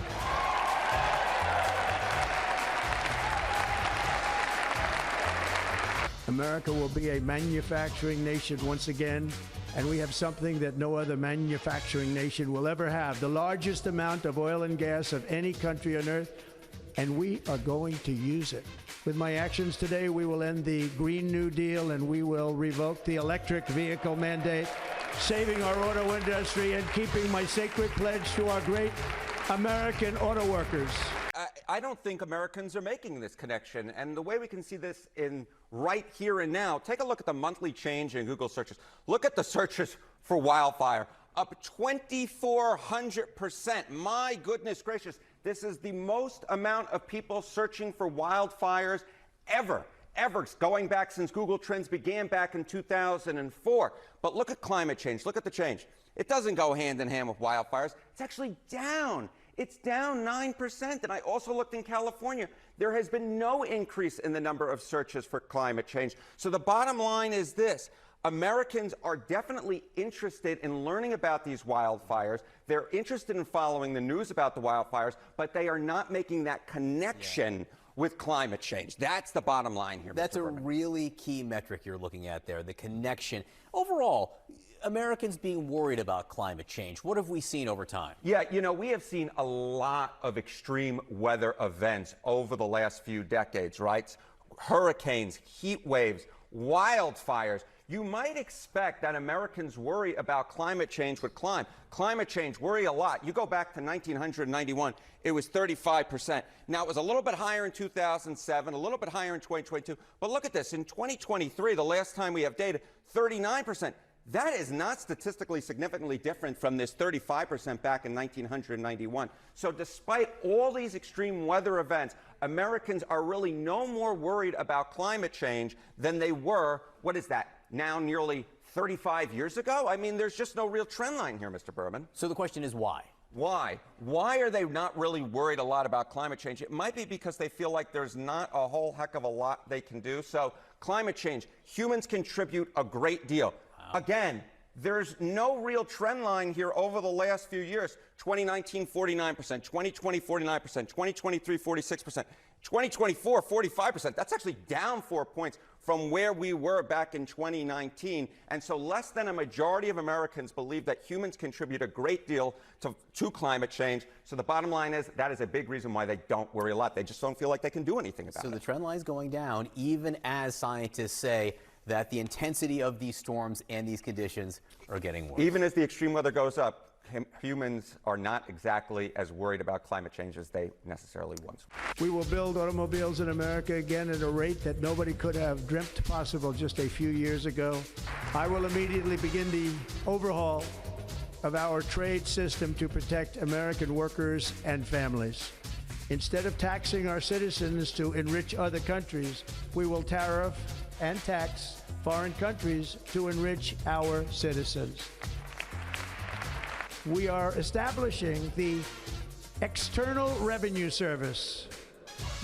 America will be a manufacturing nation once again, and we have something that no other manufacturing nation will ever have, the largest amount of oil and gas of any country on earth, and we are going to use it. With my actions today, we will end the Green New Deal, and we will revoke the electric vehicle mandate, saving our auto industry and keeping my sacred pledge to our great American auto workers. I don't think Americans are making this connection. And the way we can see this in right here and now, take a look at the monthly change in Google searches. Look at the searches for wildfire, up 2,400%. My goodness gracious, this is the most amount of people searching for wildfires ever, going back since Google Trends began back in 2004. But look at climate change. Look at the change. It doesn't go hand in hand with wildfires. It's actually down. It's down 9%. And I also looked in California. There has been no increase in the number of searches for climate change. So the bottom line is this. Americans are definitely interested in learning about these wildfires. They're interested in following the news about the wildfires, but they are not making that connection with climate change. That's the bottom line here. That's Mr. a Berman. really key metric you're looking at there, the connection. Overall, Americans being worried about climate change. What have we seen over time? Yeah, you know, we have seen a lot of extreme weather events over the last few decades, right? Hurricanes, heat waves, wildfires. You might expect that Americans worry about climate change would climb. Climate change worry a lot. You go back to 1991, it was 35%. Now, it was a little bit higher in 2007, a little bit higher in 2022. But look at this. In 2023, the last time we have data, 39%. That is not statistically significantly different from this 35% back in 1991. So despite all these extreme weather events, Americans are really no more worried about climate change than they were, what is that, now nearly 35 years ago? I mean, there's just no real trend line here, Mr. Berman. So the question is why? Why? Why are they not really worried a lot about climate change? It might be because they feel like there's not a whole heck of a lot they can do. So climate change, humans contribute a great deal. Again, there's no real trend line here over the last few years. 2019, 49%, 2020, 49%, 2023, 46%, 2024, 45%. That's actually down 4 points from where we were back in 2019. And so less than a majority of Americans believe that humans contribute a great deal to climate change. So the bottom line is that is a big reason why they don't worry a lot. They just don't feel like they can do anything about it. So the trend line is going down, even as scientists say that the intensity of these storms and these conditions are getting worse. Even as the extreme weather goes up, humans are not exactly as worried about climate change as they necessarily once were. We will build automobiles in America again at a rate that nobody could have dreamt possible just a few years ago. I will immediately begin the overhaul of our trade system to protect American workers and families. Instead of taxing our citizens to enrich other countries, we will tariff and tax foreign countries to enrich our citizens. We are establishing the External Revenue Service.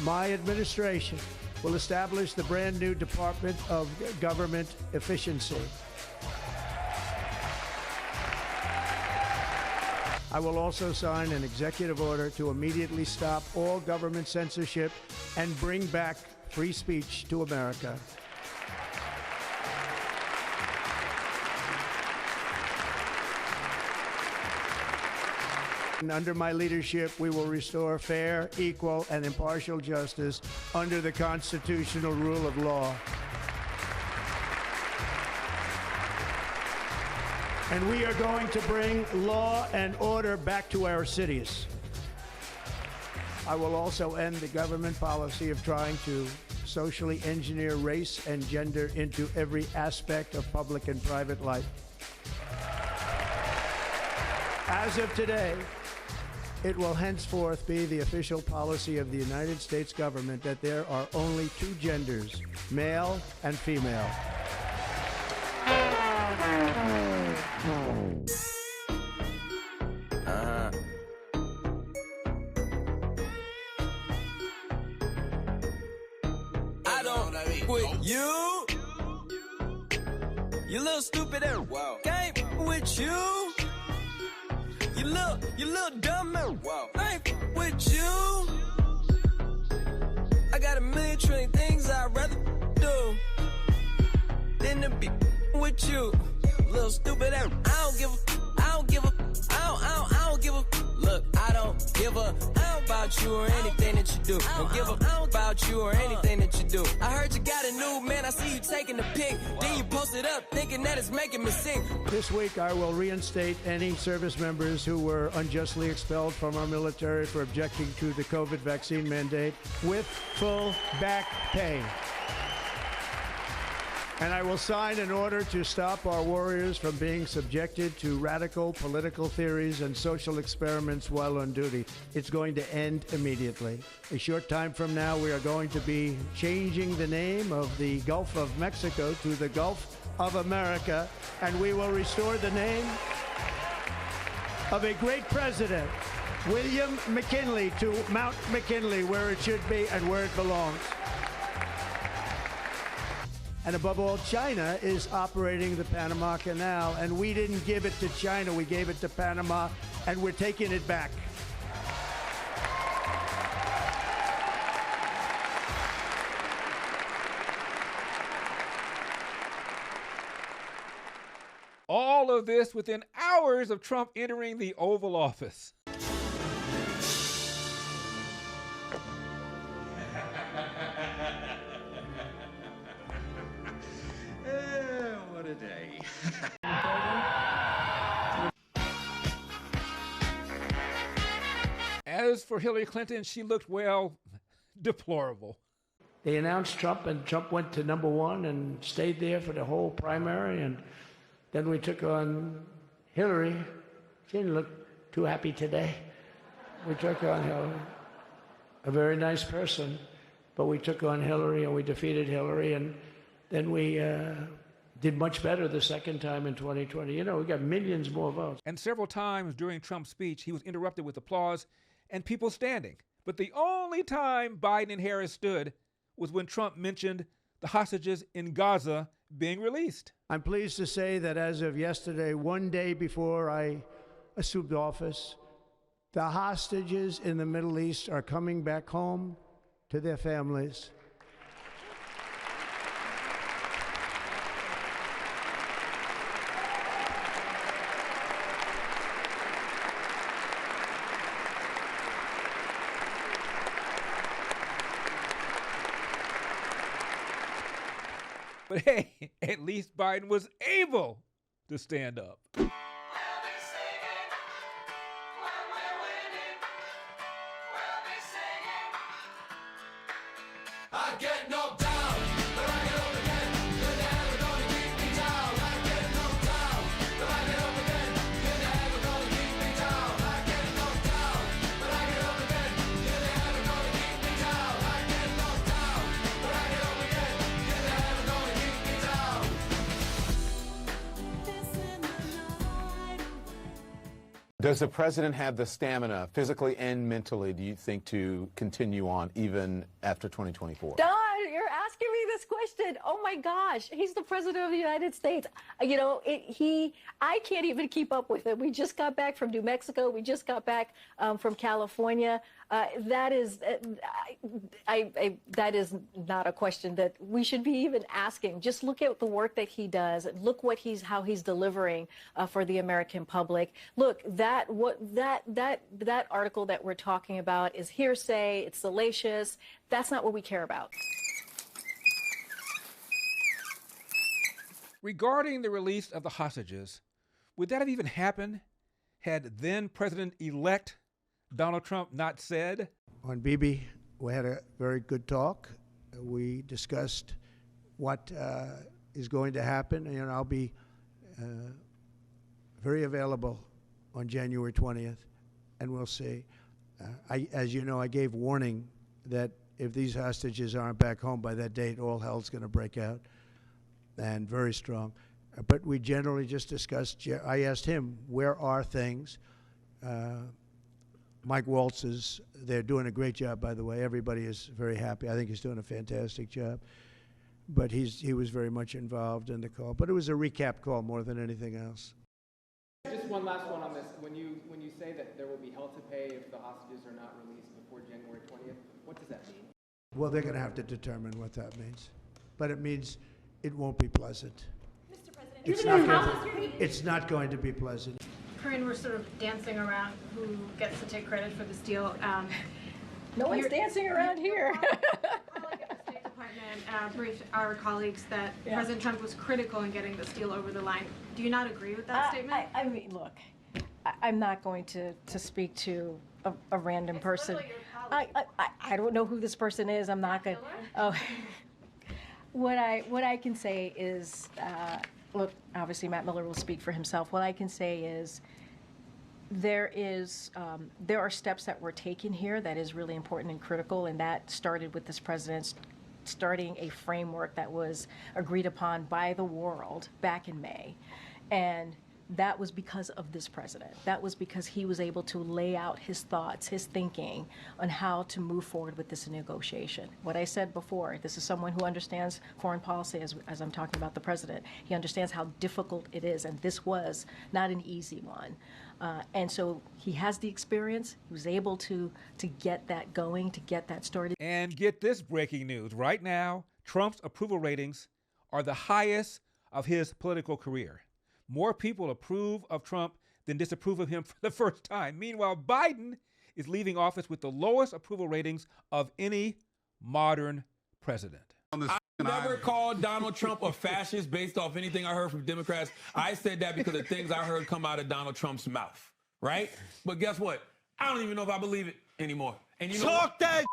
My administration will establish the brand new Department of Government Efficiency. I will also sign an executive order to immediately stop all government censorship and bring back free speech to America. And under my leadership, we will restore fair, equal, and impartial justice under the constitutional rule of law. And we are going to bring law and order back to our cities. I will also end the government policy of trying to socially engineer race and gender into every aspect of public and private life. As of today, it will henceforth be the official policy of the United States government that there are only two genders, male and female. I don't with you. You little stupid ass. Wow. Game with you. You little dumb man. Wow. I ain't with you. I got a million trillion things I'd rather do than to be with you. Little stupid ass. I don't give a. Look, I don't give a about you or anything that you do. Don't give a about you or anything that you do. I heard you got a new man. I see you taking the pic. Then you post it up thinking that it's making me sick. This week, I will reinstate any service members who were unjustly expelled from our military for objecting to the COVID vaccine mandate with full back pay. And I will sign an order to stop our warriors from being subjected to radical political theories and social experiments while on duty. It's going to end immediately. A short time from now, we are going to be changing the name of the Gulf of Mexico to the Gulf of America, and we will restore the name of a great president, William McKinley, to Mount McKinley, where it should be and where it belongs. And above all, China is operating the Panama Canal, and we didn't give it to China, we gave it to Panama, and we're taking it back. All of this within hours of Trump entering the Oval Office. What a day. As for Hillary Clinton, she looked, well, deplorable. They announced Trump, and Trump went to number one and stayed there for the whole primary, and then we took on Hillary. She didn't look too happy today. We took on Hillary, a very nice person, but we took on Hillary and we defeated Hillary, and then we did much better the second time in 2020. You know, we got millions more votes. And several times during Trump's speech, he was interrupted with applause and people standing. But the only time Biden and Harris stood was when Trump mentioned the hostages in Gaza being released. I'm pleased to say that as of yesterday, one day before I assumed office, the hostages in the Middle East are coming back home to their families. But hey, at least Biden was able to stand up. I get knocked down, but I get up again. You're never gonna keep me down. I get knocked down, but I get up again. You're never gonna keep me down. I get knocked down, but I get up again. You're never gonna keep me down. I get knocked down, but I get up again. You're never gonna keep me down. Does the president have the stamina, physically and mentally, do you think, to continue on even after 2024? this question. Oh my gosh, he's the president of the United States. You know, I can't even keep up with it. We just got back from New Mexico. We just got back from California. That is not a question that we should be even asking. Just look at the work that he does. Look how he's delivering for the American public. Look, that article that we're talking about is hearsay. It's salacious. That's not what we care about. Regarding the release of the hostages, would that have even happened had then President-elect Donald Trump not said? On Bibi, we had a very good talk. We discussed what is going to happen, and I'll be very available on January 20th, and we'll see. As you know, I gave warning that if these hostages aren't back home by that date, all hell's going to break out, and very strong. But we generally just discussed, I asked him, where are things? Mike Waltz they're doing a great job, by the way. Everybody is very happy. I think he's doing a fantastic job. But he was very much involved in the call. But it was a recap call more than anything else. Just one last one on this. When you say that there will be hell to pay if the hostages are not released before January 20th, what does that mean? Well, they're going to have to determine what that means. But it means it won't be pleasant. Mr. President, It's not going to be pleasant. Corinne, we're sort of dancing around who gets to take credit for this deal. No one's dancing around here. Colleague at the State Department briefed our colleagues that President Trump was critical in getting this deal over the line. Do you not agree with that statement? I mean, look, I'm not going to speak to a random person. I don't know who this person is. I'm not going to. Oh. What I can say is, look, obviously Matt Miller will speak for himself. What I can say is there are steps that were taken here that is really important and critical, and that started with this president starting a framework that was agreed upon by the world back in May. And that was because of this president. That was because he was able to lay out his thoughts, his thinking on how to move forward with this negotiation. What I said before, this is someone who understands foreign policy as I'm talking about the president. He understands how difficult it is, and this was not an easy one. And so he has the experience. He was able to get that going, to get that started. And get this breaking news. Right now, Trump's approval ratings are the highest of his political career. More people approve of Trump than disapprove of him for the first time. Meanwhile, Biden is leaving office with the lowest approval ratings of any modern president. I never called Donald Trump a fascist based off anything I heard from Democrats. I said that because of things I heard come out of Donald Trump's mouth, right? But guess what? I don't even know if I believe it anymore. And you know Talk that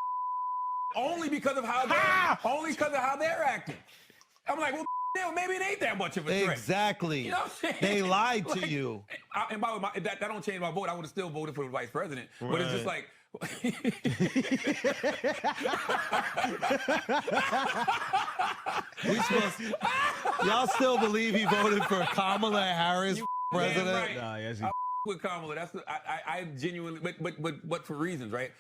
only because of how they're acting. I'm like, well, maybe it ain't that much of a threat. Exactly. You know what I'm saying? They lied to you. And by the way, that don't change my vote. I would have still voted for the vice president. Right. But it's just like. Y'all still believe he voted for Kamala Harris president? Right. Nah, yes, he with Kamala. That's I genuinely, but for reasons, right?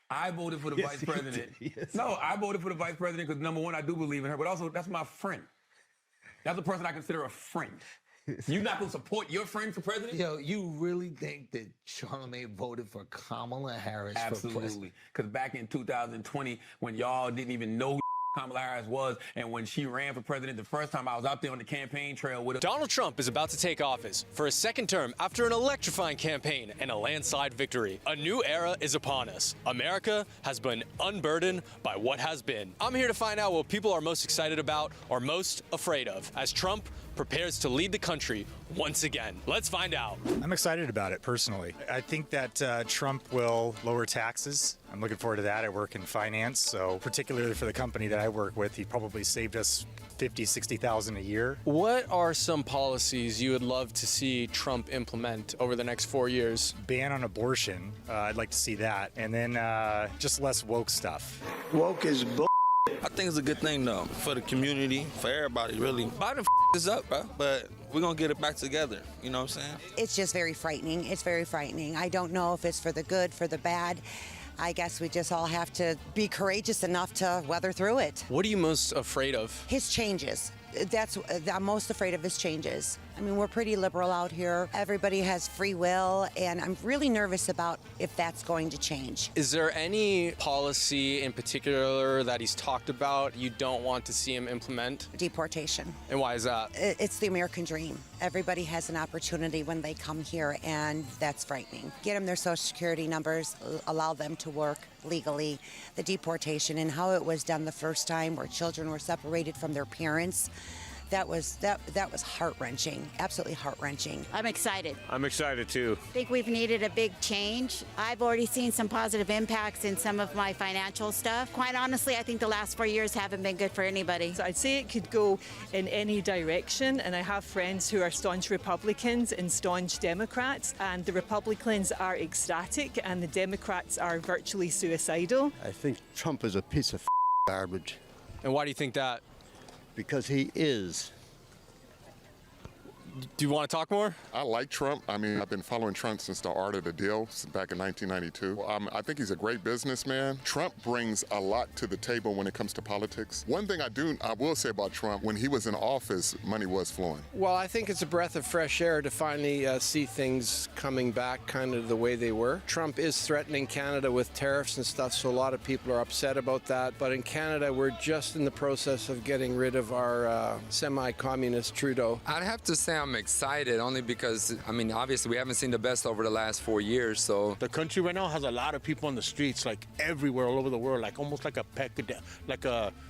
I voted for the vice president. Yes. No, I voted for the vice president because number one, I do believe in her, but also that's my friend. That's a person I consider a friend. You not gonna support your friend for president? Yo, you really think that Charlamagne voted for Kamala Harris for president? Absolutely. Because back in 2020, when y'all didn't even know who Kamala Harris was, and when she ran for president the first time, I was out there on the campaign trail with her. Donald Trump is about to take office for a second term after an electrifying campaign and a landslide victory. A new era is upon us. America has been unburdened by what has been. I'm here to find out what people are most excited about or most afraid of as Trump prepares to lead the country once again. Let's find out. I'm excited about it personally. I think that Trump will lower taxes. I'm looking forward to that. I work in finance, so particularly for the company that I work with, he probably saved us $50,000, $60,000 a year. What are some policies you would love to see Trump implement over the next 4 years? Ban on abortion. I'd like to see that. And then just less woke stuff. Woke is bull. I think it's a good thing, though, for the community, for everybody, really. Biden this up, bro, but we're going to get it back together. You know what I'm saying? It's just very frightening. It's very frightening. I don't know if it's for the good, for the bad. I guess we just all have to be courageous enough to weather through it. What are you most afraid of? His changes. I'm most afraid of his changes. I mean, we're pretty liberal out here. Everybody has free will, and I'm really nervous about if that's going to change. Is there any policy in particular that he's talked about you don't want to see him implement? Deportation. And why is that? It's the American dream. Everybody has an opportunity when they come here, and that's frightening. Get them their Social Security numbers, allow them to work legally. The deportation and how it was done the first time, where children were separated from their parents. That was heart-wrenching, absolutely heart-wrenching. I'm excited. I'm excited too. I think we've needed a big change. I've already seen some positive impacts in some of my financial stuff. Quite honestly, I think the last 4 years haven't been good for anybody. So I'd say it could go in any direction, and I have friends who are staunch Republicans and staunch Democrats, and the Republicans are ecstatic and the Democrats are virtually suicidal. I think Trump is a piece of garbage. And why do you think that? Because he is. Do you want to talk more? I like Trump. I mean, I've been following Trump since the art of the deal back in 1992. I think he's a great businessman. Trump brings a lot to the table when it comes to politics. One thing I will say about Trump, when he was in office, money was flowing. Well, I think it's a breath of fresh air to finally see things coming back kind of the way they were. Trump is threatening Canada with tariffs and stuff, so a lot of people are upset about that. But in Canada, we're just in the process of getting rid of our semi-communist Trudeau. I'd have to say I'm excited only because, I mean, obviously we haven't seen the best over the last 4 years, so. The country right now has a lot of people on the streets, like everywhere, all over the world, like almost like a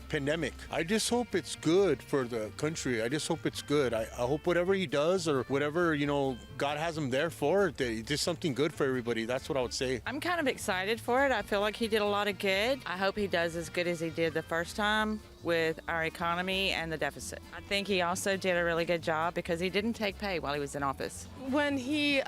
pandemic. I just hope it's good for the country. I just hope it's good. I hope whatever he does or whatever, God has him there for, just something good for everybody. That's what I would say. I'm kind of excited for it. I feel like he did a lot of good. I hope he does as good as he did the first time with our economy and the deficit. I think he also did a really good job because he didn't take pay while he was in office. When he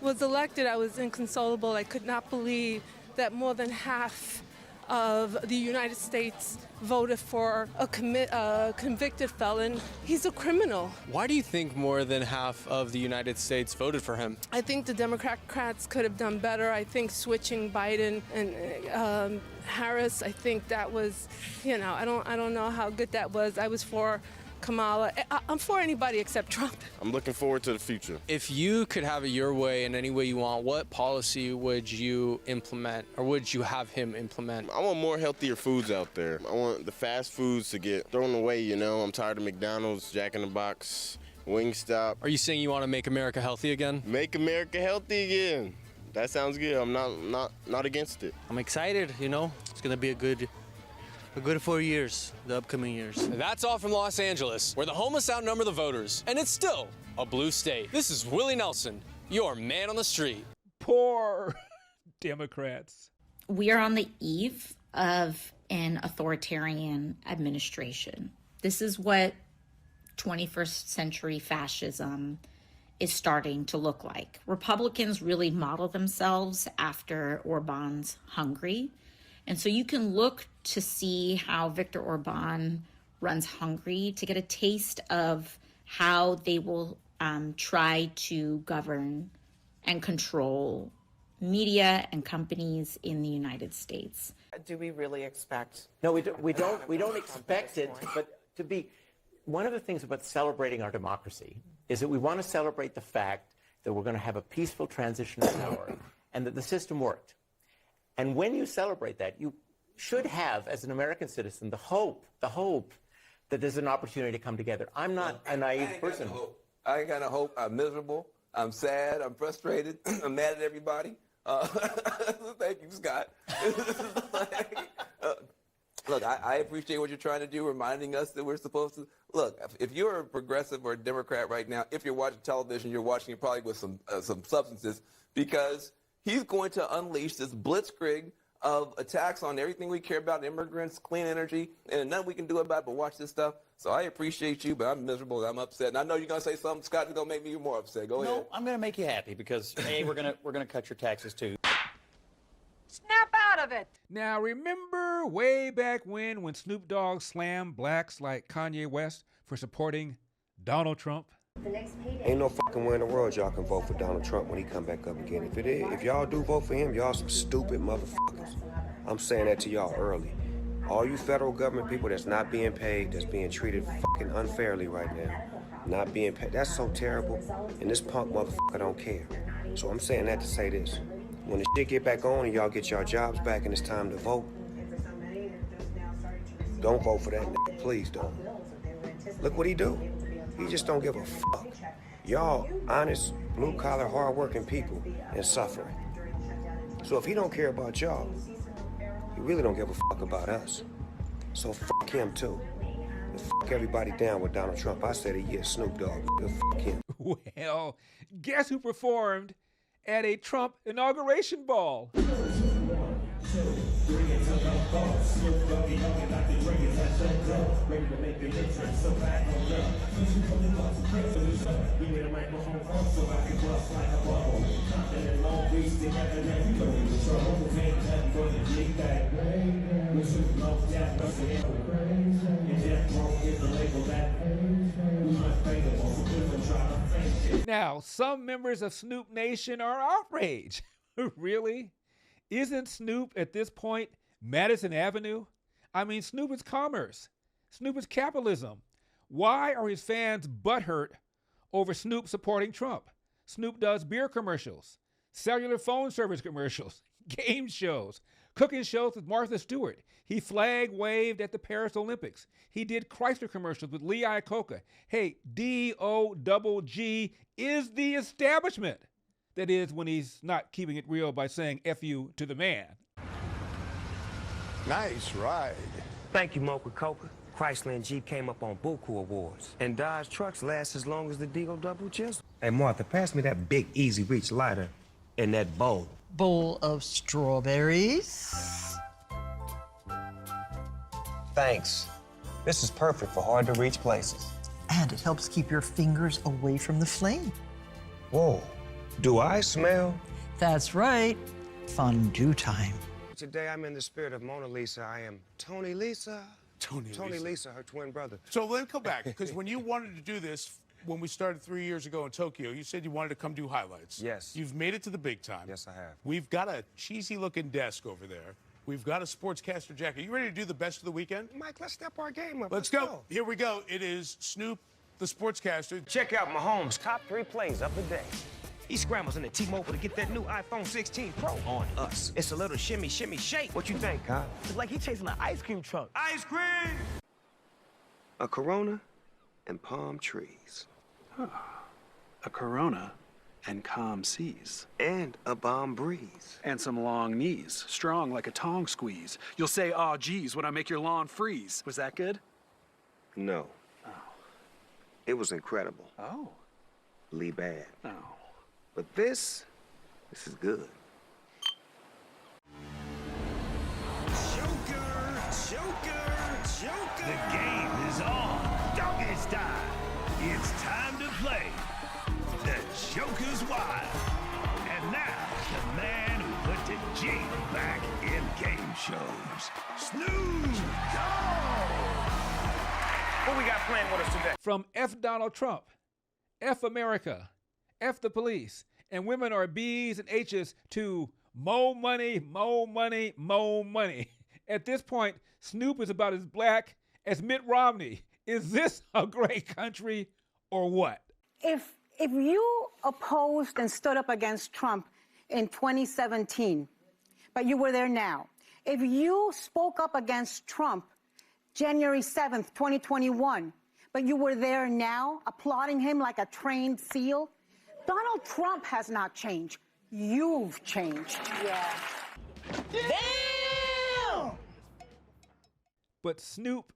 was elected, I was inconsolable. I could not believe that more than half of the United States voted for a convicted felon. He's a criminal. Why do you think more than half of the United States voted for him? I think the Democrats could have done better. I think switching Biden and Harris, I think that was, I don't know how good that was. I was for Kamala. I'm for anybody except Trump. I'm looking forward to the future. If you could have it your way in any way you want, what policy would you implement or would you have him implement? I want more healthier foods out there. I want the fast foods to get thrown away, I'm tired of McDonald's, Jack in the Box, Wingstop. Are you saying you want to make America healthy again? Make America healthy again. That sounds good. I'm not against it. I'm excited, It's going to be a good 4 years, the upcoming years. That's all from Los Angeles, where the homeless outnumber the voters, and it's still a blue state. This is Willie Nelson, your man on the street. Poor Democrats. We are on the eve of an authoritarian administration. This is what 21st century fascism is starting to look like. Republicans really model themselves after Orban's Hungary. And so you can look to see how Viktor Orban runs Hungary to get a taste of how they will try to govern and control media and companies in the United States. Do we really expect? No, we don't expect it, but to be, one of the things about celebrating our democracy is that we want to celebrate the fact that we're going to have a peaceful transition of power and that the system worked. And when you celebrate that, you should have, as an American citizen, the hope that there's an opportunity to come together. I'm not a naive person. I ain't got no hope. I'm miserable. I'm sad. I'm frustrated. I'm mad at everybody. Thank you, Scott. Look, I appreciate what you're trying to do, reminding us that we're supposed to. Look, if you're a progressive or a Democrat right now, if you're watching television, you're watching it probably with some substances, because he's going to unleash this blitzkrieg of attacks on everything we care about, immigrants, clean energy, and nothing we can do about it but watch this stuff. So I appreciate you, but I'm miserable, I'm upset. And I know you're going to say something, Scott, that's going to make me more upset. Go ahead. No, I'm going to make you happy because, A, we're going to cut your taxes too. Snap out of it! Now, remember way back when Snoop Dogg slammed blacks like Kanye West for supporting Donald Trump? Ain't no fucking way in the world y'all can vote for Donald Trump when he come back up again. If y'all do vote for him, y'all some stupid motherfuckers. I'm saying that to y'all early. All you federal government people that's not being paid, that's being treated fucking unfairly right now, not being paid, that's so terrible, and this punk motherfucker don't care. So I'm saying that to say this. When the shit get back on and y'all get your jobs back and it's time to vote, don't vote for that nigga, please don't. Look what he do. He just don't give a fuck. Y'all honest, blue-collar, hard-working people and suffering. So if he don't care about y'all, he really don't give a fuck about us. So fuck him too. And fuck everybody down with Donald Trump. I said he is Snoop Dogg. Fuck him. Well, guess who performed at a Trump inauguration ball? Now, some members of Snoop Nation are outraged. Really? Isn't Snoop at this point Madison Avenue? I mean, Snoop is commerce. Snoop is capitalism. Why are his fans butthurt over Snoop supporting Trump? Snoop does beer commercials, cellular phone service commercials, game shows, cooking shows with Martha Stewart. He flag waved at the Paris Olympics. He did Chrysler commercials with Lee Iacocca. Hey, D-O-double-G is the establishment. That is, when he's not keeping it real by saying F you to the man. Nice ride. Thank you, Mocha Coca. Chrysler and Jeep came up on Buku Awards. And Dodge trucks last as long as the Deagle Double Chisel. Hey, Martha, pass me that big Easy Reach lighter in that bowl. Bowl of strawberries. Thanks. This is perfect for hard-to-reach places. And it helps keep your fingers away from the flame. Whoa. Do I smell? That's right. Fondue time. Today I'm in the spirit of Mona Lisa. I am Tony Lisa. Tony Lisa, her twin brother. So let me come back, because when you wanted to do this, when we started 3 years ago in Tokyo, you said you wanted to come do highlights. Yes. You've made it to the big time. Yes, I have. We've got a cheesy-looking desk over there. We've got a sportscaster jacket. You ready to do the best of the weekend? Mike, let's step our game up. Let's go. Here we go. It is Snoop, the sportscaster. Check out Mahomes' top 3 plays of the day. He scrambles into T-Mobile to get that new iPhone 16 Pro on us. It's a little shimmy, shimmy, shake. What you think, Kyle? It's like he's chasing an ice cream truck. Ice cream! A Corona and palm trees. Huh. A Corona and calm seas. And a bomb breeze. And some long knees, strong like a tongue squeeze. You'll say, "Aw, geez," when I make your lawn freeze. Was that good? No. Oh. It was incredible. Oh. Lee bad. Oh. But this is good. Joker! The game is on. Doggy style. It's time to play. The Joker's Wild. And now, the man who put the G back in game shows. Snoop Dogg! What we got playing with us today? From F Donald Trump, F America, F the police, and women are B's and H's to more money, more money, more money. At this point, Snoop is about as black as Mitt Romney. Is this a great country or what? If you opposed and stood up against Trump in 2017, but you were there now, if you spoke up against Trump January 7th, 2021, but you were there now applauding him like a trained seal, Donald Trump has not changed. You've changed. Yeah. Damn! But Snoop,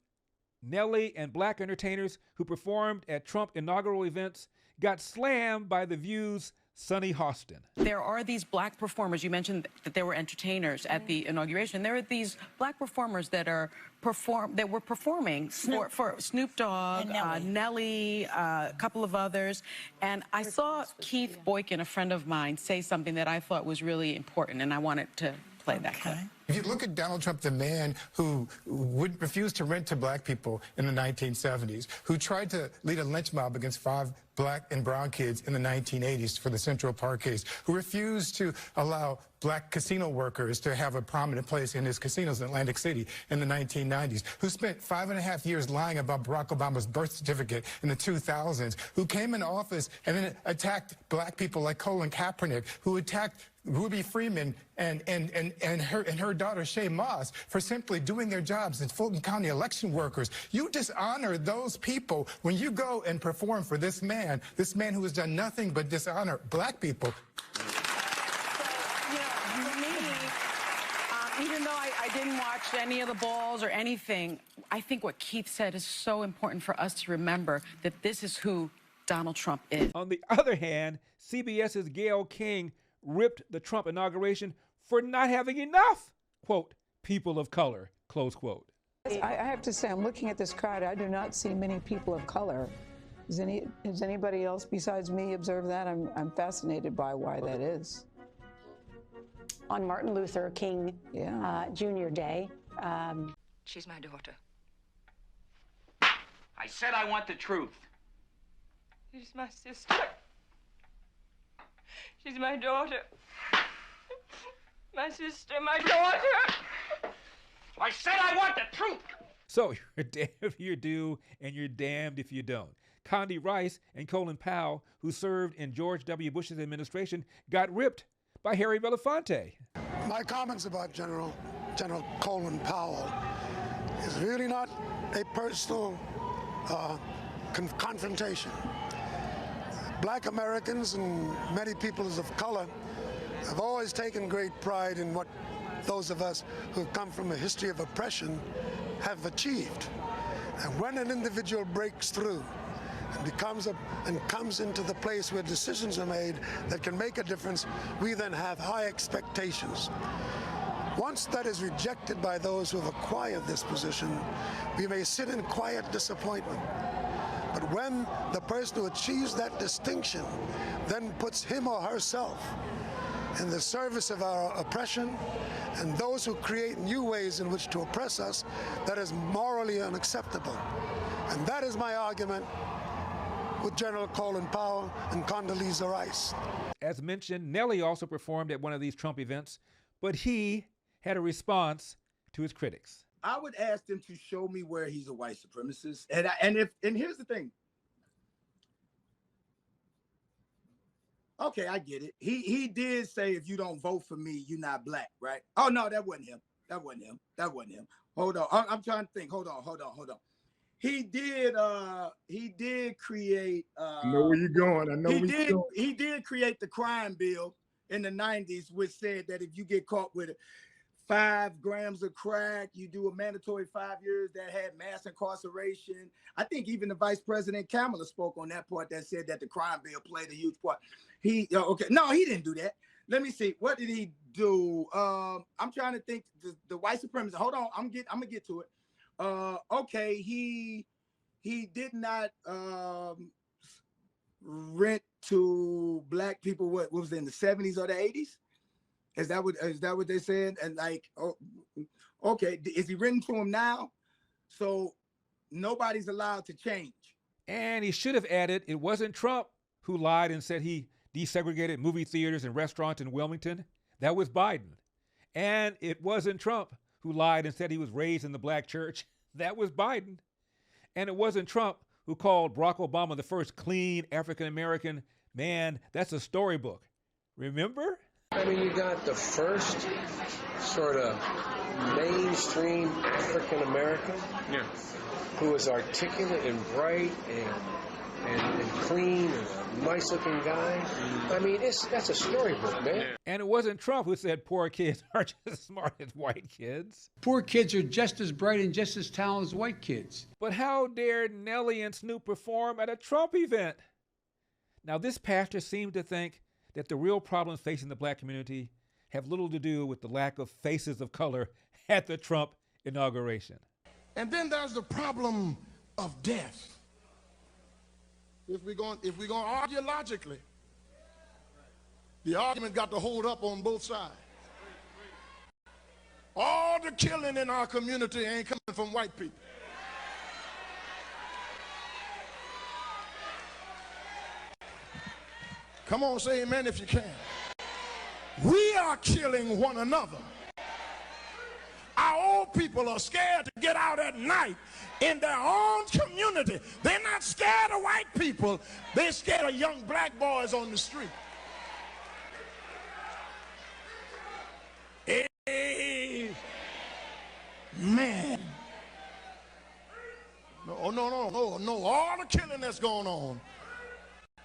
Nelly, and black entertainers who performed at Trump inaugural events got slammed by The View's Sonny Hostin. There are these black performers. You mentioned that there were entertainers at the inauguration. There are these black performers that were performing for Snoop Dogg, Nelly, a couple of others. And I saw Keith Boykin, a friend of mine, say something that I thought was really important, and I wanted to play that clip. If you look at Donald Trump, the man who would refuse to rent to black people in the 1970s, who tried to lead a lynch mob against 5 black and brown kids in the 1980s for the Central Park case, who refused to allow black casino workers to have a prominent place in his casinos in Atlantic City in the 1990s, who spent 5.5 years lying about Barack Obama's birth certificate in the 2000s, who came into office and then attacked black people like Colin Kaepernick, who attacked Ruby Freeman and her daughter Shay Moss for simply doing their jobs as Fulton County election workers. You dishonor those people when you go and perform for this man who has done nothing but dishonor black people. Even though I didn't watch any of the balls or anything, I think what Keith said is so important for us to remember, that this is who Donald Trump is. On the other hand, CBS's Gayle King ripped the Trump inauguration for not having enough, quote, people of color, close quote. I have to say, I'm looking at this crowd. I do not see many people of color. Has anybody else besides me observed that? I'm fascinated by why that is. On Martin Luther King Jr. Day. She's my daughter. I said I want the truth. She's my sister. She's my daughter. My sister, my daughter. I said I want the truth. So you're damned if you do and you're damned if you don't. Condi Rice and Colin Powell, who served in George W. Bush's administration, got ripped by Harry Belafonte. My comments about General Colin Powell is really not a personal confrontation. Black Americans and many peoples of color have always taken great pride in what those of us who have come from a history of oppression have achieved. And when an individual breaks through and comes into the place where decisions are made that can make a difference, we then have high expectations. Once that is rejected by those who have acquired this position, we may sit in quiet disappointment. But when the person who achieves that distinction then puts him or herself in the service of our oppression and those who create new ways in which to oppress us, that is morally unacceptable. And that is my argument with General Colin Powell and Condoleezza Rice. As mentioned, Nelly also performed at one of these Trump events, but he had a response to his critics. I would ask them to show me where he's a white supremacist. And here's the thing. Okay, I get it. He did say, if you don't vote for me, you're not black, right? Oh, no, that wasn't him. That wasn't him. Hold on. I'm trying to think. Hold on. He did create I know where you're going. He did create the crime bill in the 90s, which said that if you get caught with 5 grams of crack, you do a mandatory 5 years. That had mass incarceration. I think even the Vice President Kamala spoke on that part, that said that the crime bill played a huge part. He didn't do that. Let me see. What did he do? I'm trying to think. The white supremacist. Hold on. I'm gonna get to it. Okay. He did not rent to black people. What was it, in the 70s or the 80s? Is that what they said? And like, okay, is he written to him now? So nobody's allowed to change. And he should have added, it wasn't Trump who lied and said he desegregated movie theaters and restaurants in Wilmington. That was Biden. And it wasn't Trump who lied and said he was raised in the black church. That was Biden. And it wasn't Trump who called Barack Obama the first clean African-American man. That's a storybook. Remember? I mean, you got the first sort of mainstream African-American who is articulate and bright and clean and a nice-looking guy. I mean, that's a storybook, man. And it wasn't Trump who said poor kids are just as smart as white kids. Poor kids are just as bright and just as talented as white kids. But how dared Nelly and Snoop perform at a Trump event? Now, this pastor seemed to think that the real problems facing the black community have little to do with the lack of faces of color at the Trump inauguration. And then there's the problem of death. If we're going to argue logically, the argument got to hold up on both sides. killing in our community ain't coming from white people. Come on, say amen if you can. We are killing one another. Our old people are scared to get out at night in their own community. They're not scared of white people. They're scared of young black boys on the street. Amen. No. All the killing that's going on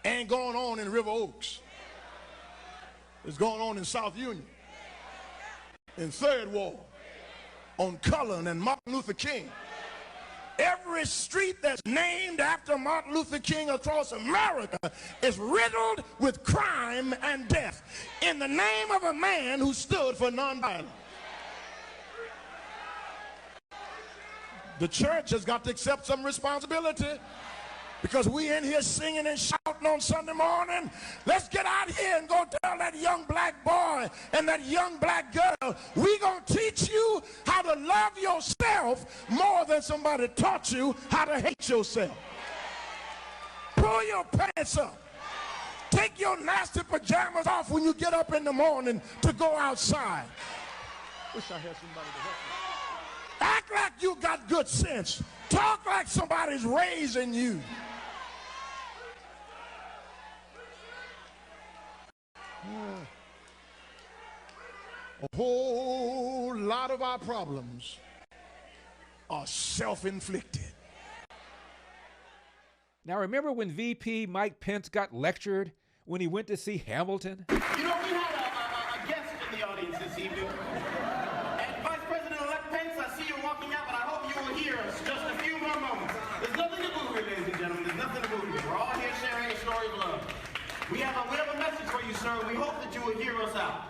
ain't going on in River Oaks. It's going on in South Union, in Third Ward, on Cullen and Martin Luther King. Every street that's named after Martin Luther King across America is riddled with crime and death in the name of a man who stood for nonviolence. The church has got to accept some responsibility, because we in here singing and shouting on Sunday morning. Let's get out here and go tell that young black boy and that young black girl, we gonna teach you how to love yourself more than somebody taught you how to hate yourself. Pull your pants up. Take your nasty pajamas off when you get up in the morning to go outside. Wish I had somebody to help me. Act like you got good sense. Talk like somebody's raising you. A whole lot of our problems are self-inflicted. Now, remember when VP Mike Pence got lectured when he went to see Hamilton? You know, we had a guest in the audience this evening. And Vice President-elect Pence, I see you walking out, but I hope you will hear us just a few more moments. There's nothing to boo here, ladies and gentlemen. There's nothing to boo here. We're all here sharing a story of love. We have a message for you, sir. We hope that you will hear us out.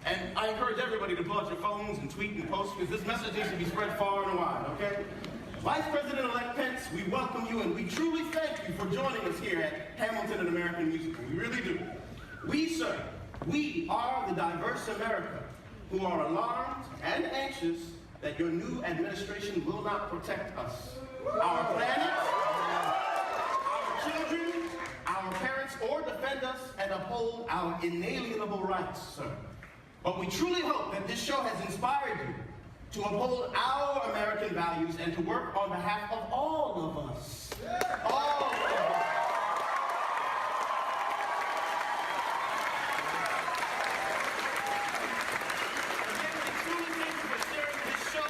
And I encourage everybody to pull out your phones and tweet and post, because this message needs to be spread far and wide, okay? Vice President-elect Pence, we welcome you, and we truly thank you for joining us here at Hamilton, an American Musical. We really do. We, sir, we are the diverse America who are alarmed and anxious that your new administration will not protect us, our planet, our children, our parents, or defend us and uphold our inalienable rights, sir. But we truly hope that this show has inspired you to uphold our American values and to work on behalf of all of us. All of us. Again, we truly thank you for sharing this show,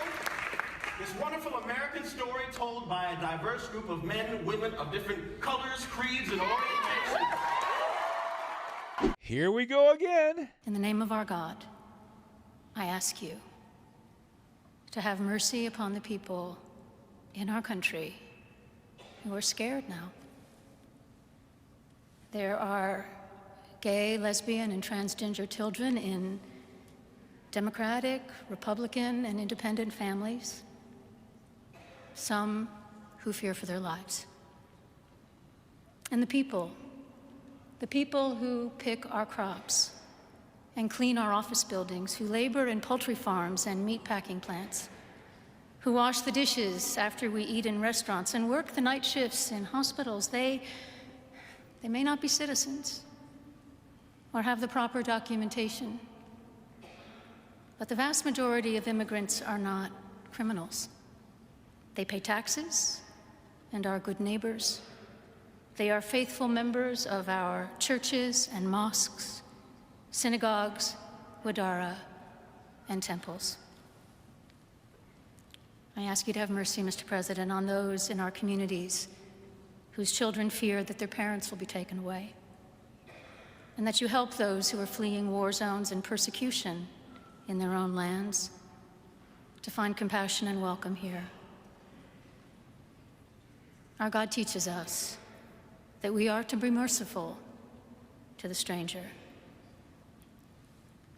this wonderful American story told by a diverse group of men, women of different colors, creeds, and orientations. Here we go again. In the name of our God, I ask you to have mercy upon the people in our country who are scared now. There are gay, lesbian, and transgender children in Democratic, Republican, and independent families, some who fear for their lives. And the people who pick our crops and clean our office buildings, who labor in poultry farms and meat packing plants, who wash the dishes after we eat in restaurants and work the night shifts in hospitals, they may not be citizens or have the proper documentation, but the vast majority of immigrants are not criminals. They pay taxes and are good neighbors. They are faithful members of our churches and mosques, synagogues, wadara, and temples. I ask you to have mercy, Mr. President, on those in our communities whose children fear that their parents will be taken away, and that you help those who are fleeing war zones and persecution in their own lands to find compassion and welcome here. Our God teaches us that we are to be merciful to the stranger,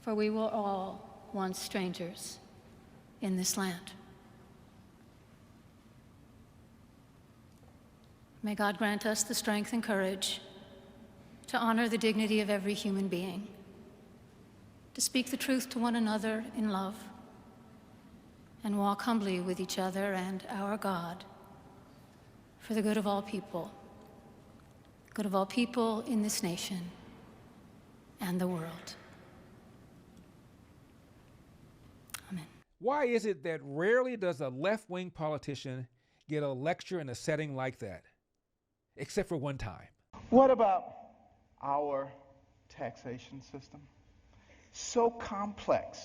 for we were all once strangers in this land. May God grant us the strength and courage to honor the dignity of every human being, to speak the truth to one another in love, and walk humbly with each other and our God for the good of all people in this nation and the world. Amen. Why is it that rarely does a left-wing politician get a lecture in a setting like that? Except for one time. What about our taxation system? So complex.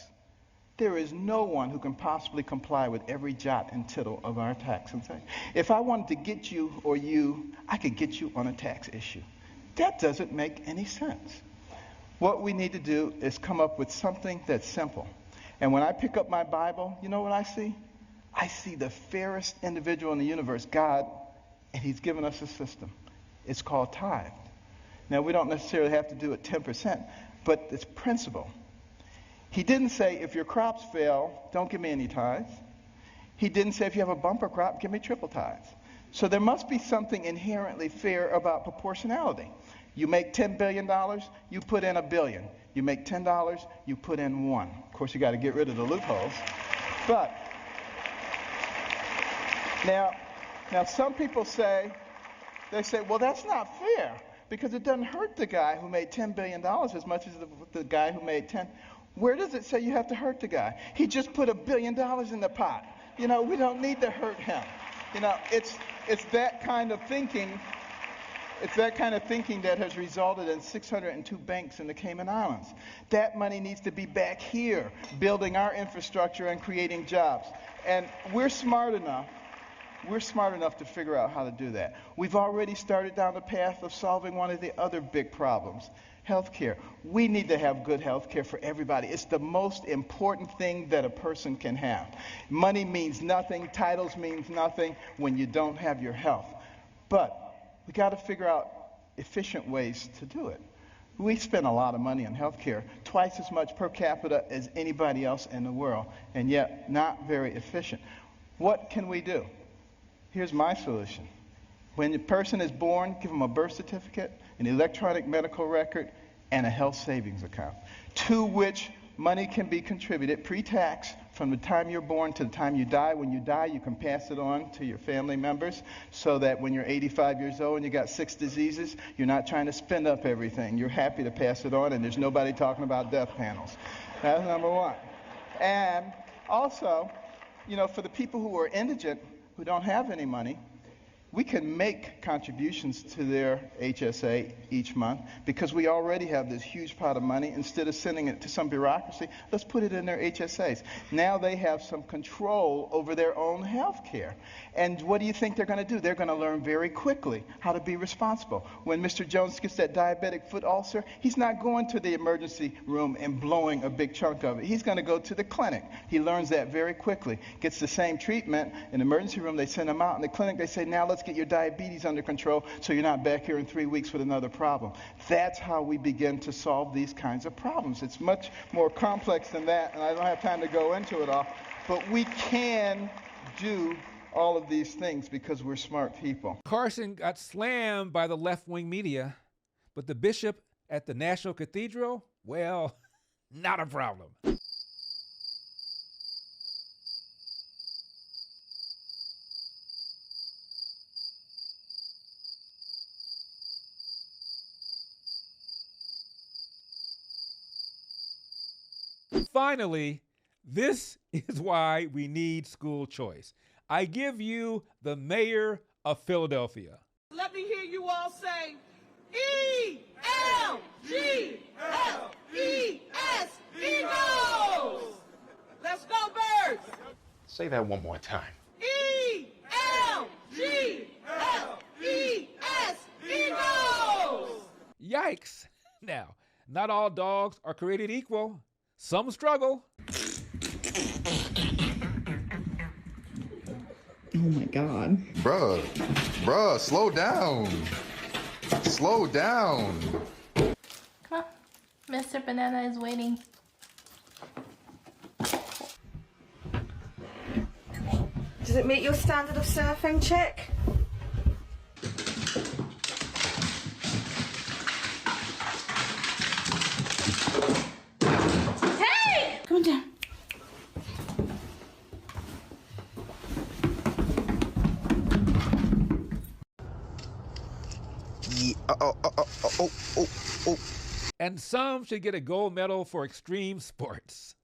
There is no one who can possibly comply with every jot and tittle of our tax. If I wanted to get you or you, I could get you on a tax issue. That doesn't make any sense. What we need to do is come up with something that's simple. And when I pick up my Bible, you know what I see? I see the fairest individual in the universe, God, and he's given us a system. It's called tithe. Now, we don't necessarily have to do it 10%, but it's principle. He didn't say, if your crops fail, don't give me any tithes. He didn't say, if you have a bumper crop, give me triple tithes. So there must be something inherently fair about proportionality. You make $10 billion, you put in $1 billion. You make $10, you put in $1. Of course, you got to get rid of the loopholes. But now some people say, well, that's not fair because it doesn't hurt the guy who made $10 billion as much as the guy who made 10. Where does it say you have to hurt the guy? He just put $1 billion in the pot. We don't need to hurt him. It's that kind of thinking. It's that kind of thinking that has resulted in 602 banks in the Cayman Islands. That money needs to be back here, building our infrastructure and creating jobs. And we're smart enough to figure out how to do that. We've already started down the path of solving one of the other big problems, healthcare. We need to have good healthcare for everybody. It's the most important thing that a person can have. Money means nothing, titles means nothing when you don't have your health. But we got to figure out efficient ways to do it. We spend a lot of money on healthcare, twice as much per capita as anybody else in the world, and yet not very efficient. What can we do? Here's my solution. When a person is born, give them a birth certificate, an electronic medical record, and a health savings account, to which money can be contributed pre-tax from the time you're born to the time you die. When you die, you can pass it on to your family members so that when you're 85 years old and you got 6 diseases, you're not trying to spend up everything. You're happy to pass it on, and there's nobody talking about death panels. That's number one. And also, for the people who are indigent, who don't have any money, we can make contributions to their HSA each month because we already have this huge pot of money. Instead of sending it to some bureaucracy, let's put it in their HSAs. Now they have some control over their own health care. And what do you think they're going to do? They're going to learn very quickly how to be responsible. When Mr. Jones gets that diabetic foot ulcer, he's not going to the emergency room and blowing a big chunk of it. He's going to go to the clinic. He learns that very quickly. Gets the same treatment. In the emergency room, they send him out. In the clinic, they say, now let's get your diabetes under control so you're not back here in 3 weeks with another problem. That's how we begin to solve these kinds of problems. It's much more complex than that, and I don't have time to go into it all, but we can do all of these things because we're smart people. Carson got slammed by the left-wing media, but the bishop at the National Cathedral, well, not a problem. Finally, this is why we need school choice. I give you the mayor of Philadelphia. Let me hear you all say, E-L-G-L-E-S, Eagles! Let's go, Birds! Say that one more time. E-L-G-L-E-S, Eagles! Yikes. Now, not all dogs are created equal. Some struggle. Oh my God. Bruh, slow down. Slow down. Come on. Mr. Banana is waiting. Does it meet your standard of surfing, chick? Hey! Come down. And some should get a gold medal for extreme sports.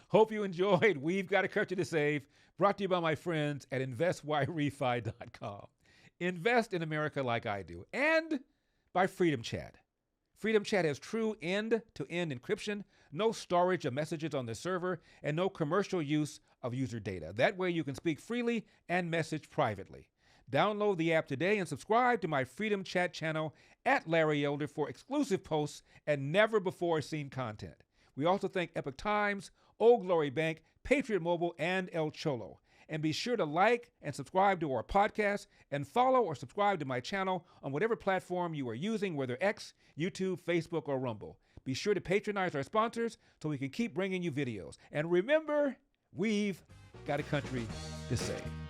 Hope you enjoyed We've Got a Country to Save, brought to you by my friends at investyrefy.com. Invest in America like I do, and by Freedom Chat. Freedom Chat has true end-to-end encryption, no storage of messages on the server, and no commercial use of user data. That way you can speak freely and message privately. Download the app today and subscribe to my Freedom Chat channel at Larry Elder for exclusive posts and never-before-seen content. We also thank Epoch Times, Old Glory Bank, Patriot Mobile, and El Cholo. And be sure to like and subscribe to our podcast and follow or subscribe to my channel on whatever platform you are using, whether X, YouTube, Facebook, or Rumble. Be sure to patronize our sponsors so we can keep bringing you videos. And remember, we've got a country to save.